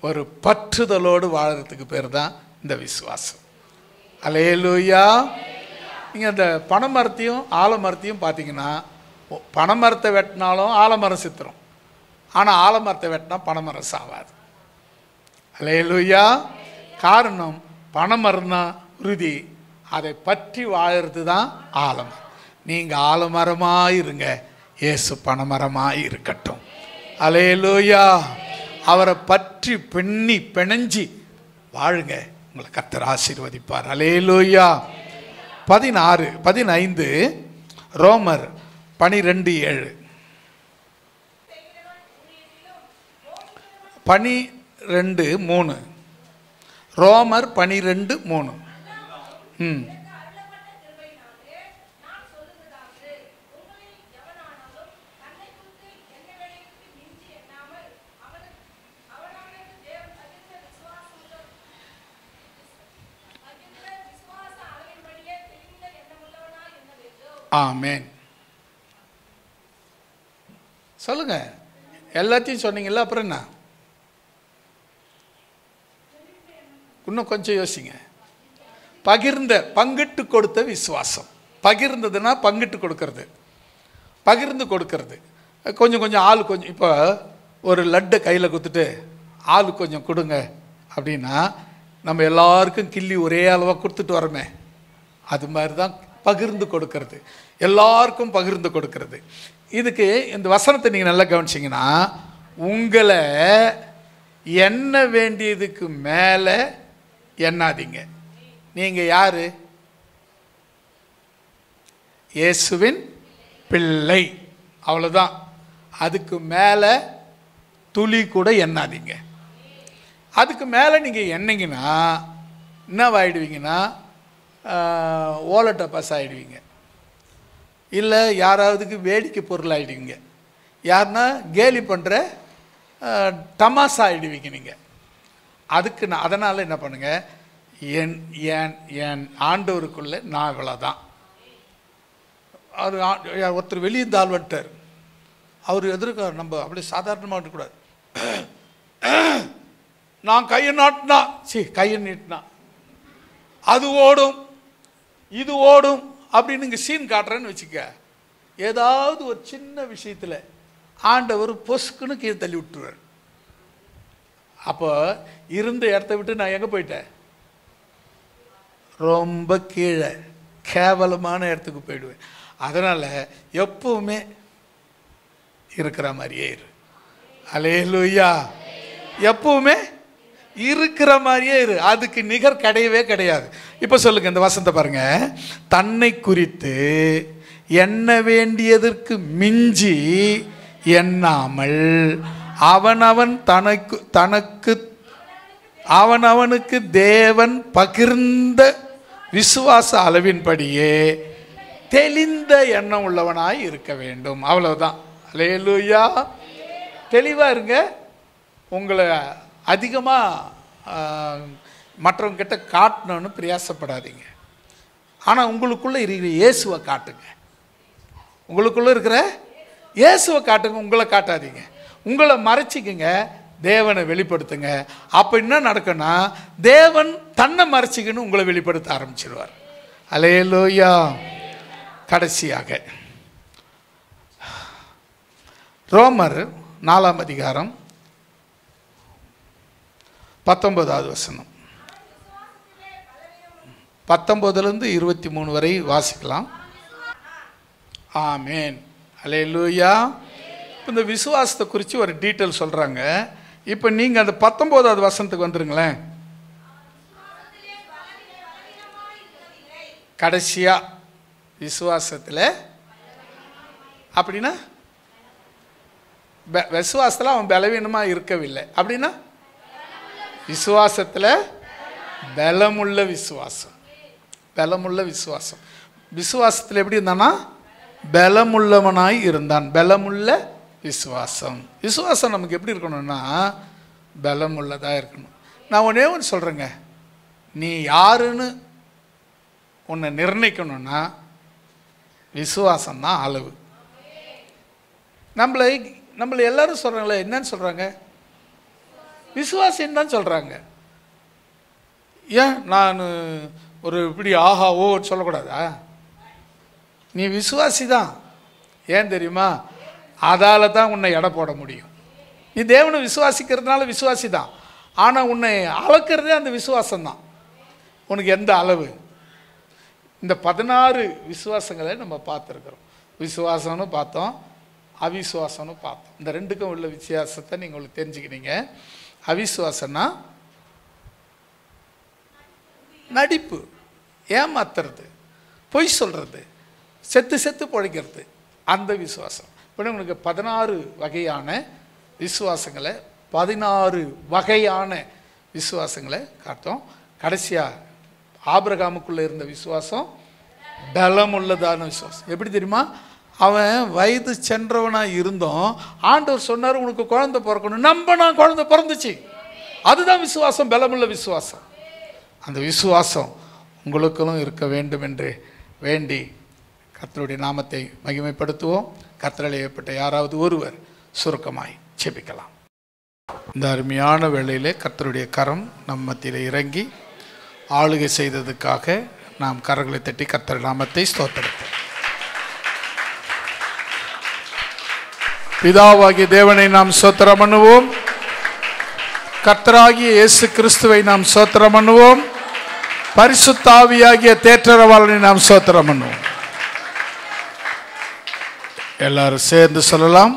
ஒரு பற்றுதலோடு வாழறதுக்கு பேர் தான் இந்த விசுவாசம். அல்லேலூயா. நீங்கள் அந்த பனைமரத்தையும் ஆலமரத்தையும் பார்த்தீங்கன்னா, பனைமரத்தை வெட்டினாலும் ஆலமரம் சித்திரம், ஆனால் ஆலமரத்தை வெட்டினா பனைமரம் சாவாது. அல்லேலூயா. காரணம், பனைமரம் தான் உறுதி, அதை பற்றி வாழறது தான் ஆலமரம். நீங்கள் ஆலமரமாக இருங்க, இயேசு பனைமரமாக இருக்கட்டும். அல்லேலூயா. அவரை பற்றி பிணைஞ்சி வாழுங்க, உங்களை கர்த்தர் ஆசீர்வதிப்பார். அல்லேலூயா. 15 ரோமர் 12:7 12:3 ரோமர் 12:3 ஆமென். சொல்லுங்க. எல்லாத்தையும் சொன்னீங்கல்ல, அப்புறம் என்ன? இன்னும் கொஞ்சம் யோசிங்க. பங்கிட்டு கொடுத்த விசுவாசம். பகிர்ந்ததுன்னா பங்கிட்டு கொடுக்கறது, பகிர்ந்து கொடுக்கறது. கொஞ்சம் கொஞ்சம் ஆள் கொஞ்சம், இப்போ ஒரு லட்டை கையில் கொடுத்துட்டு ஆள் கொஞ்சம் கொடுங்க அப்படின்னா நம்ம எல்லாருக்கும் கிள்ளி ஒரே அளவாக கொடுத்துட்டு வரோமே, அது மாதிரி தான் பகிர்ந்து கொடுக்கறது, எல்லாருக்கும் பகிர்ந்து கொடுக்கறது. இதுக்கு இந்த வசனத்தை நீங்கள் நல்லா கவனிச்சிங்கன்னா, உங்களை எண்ண வேண்டியதுக்கு மேலே எண்ணாதீங்க. நீங்கள் யார்? இயேசுவின் பிள்ளை, அவ்வளோதான். அதுக்கு மேலே துளி கூட எண்ணாதீங்க. அதுக்கு மேலே நீங்கள் எண்ணீங்கன்னா என்னவாயிடுவீங்கன்னா, ஓலட்டை பாஸ் ஆகிடுவீங்க, இல்லை யாராவதுக்கு வேடிக்கை பொருள் ஆகிடுவீங்க, யாருன்னா கேலி பண்ணுற டமாசா ஆகிடுவீங்க. நீங்கள் அதுக்கு நான் அதனால் என்ன பண்ணுங்க, என் என் என் ஆண்டவருக்குள்ளே நான் இவ்வளோதான். அவர் ஒருத்தர் வெளியே தாள் வந்துட்டார், அவர் எதிர்க்க நம்ம அப்படியே சாதாரணமாக இருக்கக்கூடாது. நான் கையை நாட்டினா கையை நீட்டினா அது ஓடும் இது ஓடும் அப்படின்னு நீங்கள் சீன் காட்டுறேன்னு வச்சுக்க, ஏதாவது ஒரு சின்ன விஷயத்தில் ஆண்டவர் பொசுக்குன்னு கீழே தள்ளி விட்டுருவார். அப்போ இருந்த இடத்த விட்டு நான் எங்கே போயிட்டேன், ரொம்ப கீழே கேவலமான இடத்துக்கு போயிடுவேன். அதனால் எப்பவுமே இருக்கிற மாதிரியே இரு. அல்லேலூயா. எப்பவுமே இருக்கிற மாதிரியே இரு, அதுக்கு நிகர் கிடையவே கிடையாது. இப்போ சொல்லுங்க, இந்த வசனத்தை பாருங்க. தன்னை குறித்து எண்ண வேண்டியதற்கு மிஞ்சி எண்ணாமல் அவனவனுக்கு தேவன் பகிர்ந்த விசுவாச அளவின்படியே தெளிந்த எண்ணம் உள்ளவனாய் இருக்க வேண்டும். அவ்வளவுதான். அல்லேலூயா. தெளிவா இருங்க. உங்களை அதிகமாக மற்றவங்க கிட்ட காட்டணும்னு பிரயாசப்படாதீங்க. ஆனால் உங்களுக்குள்ளே இருக்கிற இயேசுவை காட்டுங்க. உங்களுக்குள்ளே இருக்கிற இயேசுவை காட்டுங்க, உங்களை காட்டாதீங்க. உங்களை மறைச்சிக்குங்க, தேவனை வெளிப்படுத்துங்க. அப்போ என்ன நடக்குன்னா, தேவன் தன்னை மறைச்சிக்கணும் உங்களை வெளிப்படுத்த ஆரம்பிச்சிடுவார். அல்லேலூயா. கடைசியாக ரோமர் 4 அதிகாரம் 19வது வசனம், 19லிருந்து 23 வரை வாசிக்கலாம். ஆமேன். அல்லேலூயா. இந்த விசுவாசத்தை குறித்து ஒரு டீட்டெயில் சொல்கிறாங்க. இப்போ நீங்கள் அந்த 19வது வசனத்துக்கு வந்துருங்களேன். கடைசியாக விசுவாசத்தில் அப்படின்னா விசுவாசத்தில் அவன் பலவீனமாக இருக்கவில்லை அப்படின்னா விசுவாசத்தில் பலமுள்ள விசுவாசம். பலமுள்ள விசுவாசம். விசுவாசத்தில் எப்படி இருந்தானா, பலமுள்ளவனாய் இருந்தான். பலமுள்ள விசுவாசம். விசுவாசம் நமக்கு எப்படி இருக்கணும்னா பலமுள்ளதாக இருக்கணும். நான் ஒன்றே ஒன்று சொல்கிறேங்க, நீ யாருன்னு உன்னை நிர்ணயிக்கணும்னா விசுவாசம்தான் அளவு. நம்மளை எல்லாரும் சொல்கிறாங்களே, என்னன்னு சொல்கிறாங்க, விசுவாசின்னு தான் சொல்கிறாங்க. ஏன் நான் ஒரு இப்படி ஆஹா ஓ சொல்லக்கூடாதா? நீ விசுவாசி தான். ஏன் தெரியுமா, அதால் தான் உன்னை எடை போட முடியும். நீ தேவனை விசுவாசிக்கிறதுனால விசுவாசி தான். ஆனால் உன்னை அளக்கிறதே அந்த விசுவாசம்தான். உனக்கு எந்த அளவு? இந்த 16 விசுவாசங்களை நம்ம பார்த்துருக்குறோம். விசுவாசம்னு பார்த்தோம், அவிசுவாசம்னு பார்த்தோம். இந்த ரெண்டுக்கும் உள்ள வித்தியாசத்தை நீங்கள் உங்களுக்கு தெரிஞ்சுக்கினீங்க. அவிசுவாசம்னா நடிப்பு, ஏமாத்துறது, பொய் சொல்கிறது, செத்து பிழைக்கிறது, அந்த விசுவாசம். இப்போ உங்களுக்கு 16 வகையான விசுவாசங்களை 16 வகையான விசுவாசங்களை காட்டோம். கடைசியாக ஆபிரகாமுக்குள்ளே இருந்த விசுவாசம் பலம் உள்ளதான விசுவாசம். எப்படி தெரியுமா, அவன் வயது சென்றவனாக இருந்தோம், ஆண்டவர் சொன்னார் உனக்கு குழந்தை பிறக்கணும், நம்பினா குழந்தை பிறந்துச்சு. அதுதான் விசுவாசம், பலமுள்ள விசுவாசம். அந்த விசுவாசம் உங்களுக்கும் இருக்க வேண்டும் என்று வேண்டி கர்த்தருடைய நாமத்தை மகிமைப்படுத்துவோம். கர்த்தரால் ஏற்பட்ட யாராவது ஒருவர் சுருக்கமாய் ஜெபிக்கலாம். இந்த அருமையான வேளையிலே கர்த்தருடைய கரம் நம் மத்தியில் இறங்கி ஆளுகை செய்ததுக்காக நாம் கரங்களை தட்டி கர்த்தர் நாமத்தை ஸ்தோத்திரிப்போம். பிதாவாகிய தேவனை நாம் ஸ்தோத்திரம் பண்ணுவோம். கர்த்தராகிய இயேசு கிறிஸ்துவை நாம் ஸ்தோத்திரம் பண்ணுவோம். பரிசுத்த ஆவியாகிய தேற்றரவாளனை நாம் ஸ்தோத்திரம் பண்ணுவோம். எல்லாரும் சேர்ந்து சொல்லலாம்.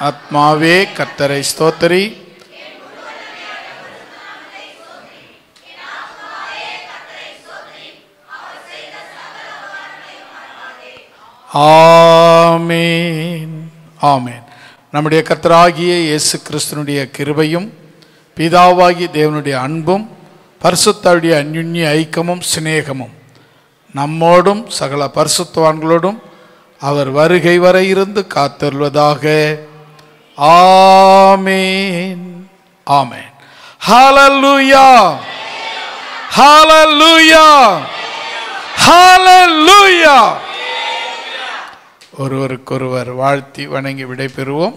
ஆத்மாவே கர்த்தரை ஸ்தோத்திரி, ஆமென் ஆமென். நம்முடைய கர்த்தராகிய இயேசு கிறிஸ்துனுடைய கிருபையும் பிதாவாகிய தேவனுடைய அன்பும் பரிசுத்தருடைய அந்யுன்ய ஐக்கியமும் சிநேகமும் நம்மோடும் சகல பரிசுத்தவான்களோடும் அவர் வருகை வரை இருந்து காத்தருள்வதாக. ஆமென் ஆமென். ஹalleluya, ஹalleluya, ஹalleluya. ஒருவருக்கொருவர் வாழ்த்தி வணங்கி விடை பெறுவோம்.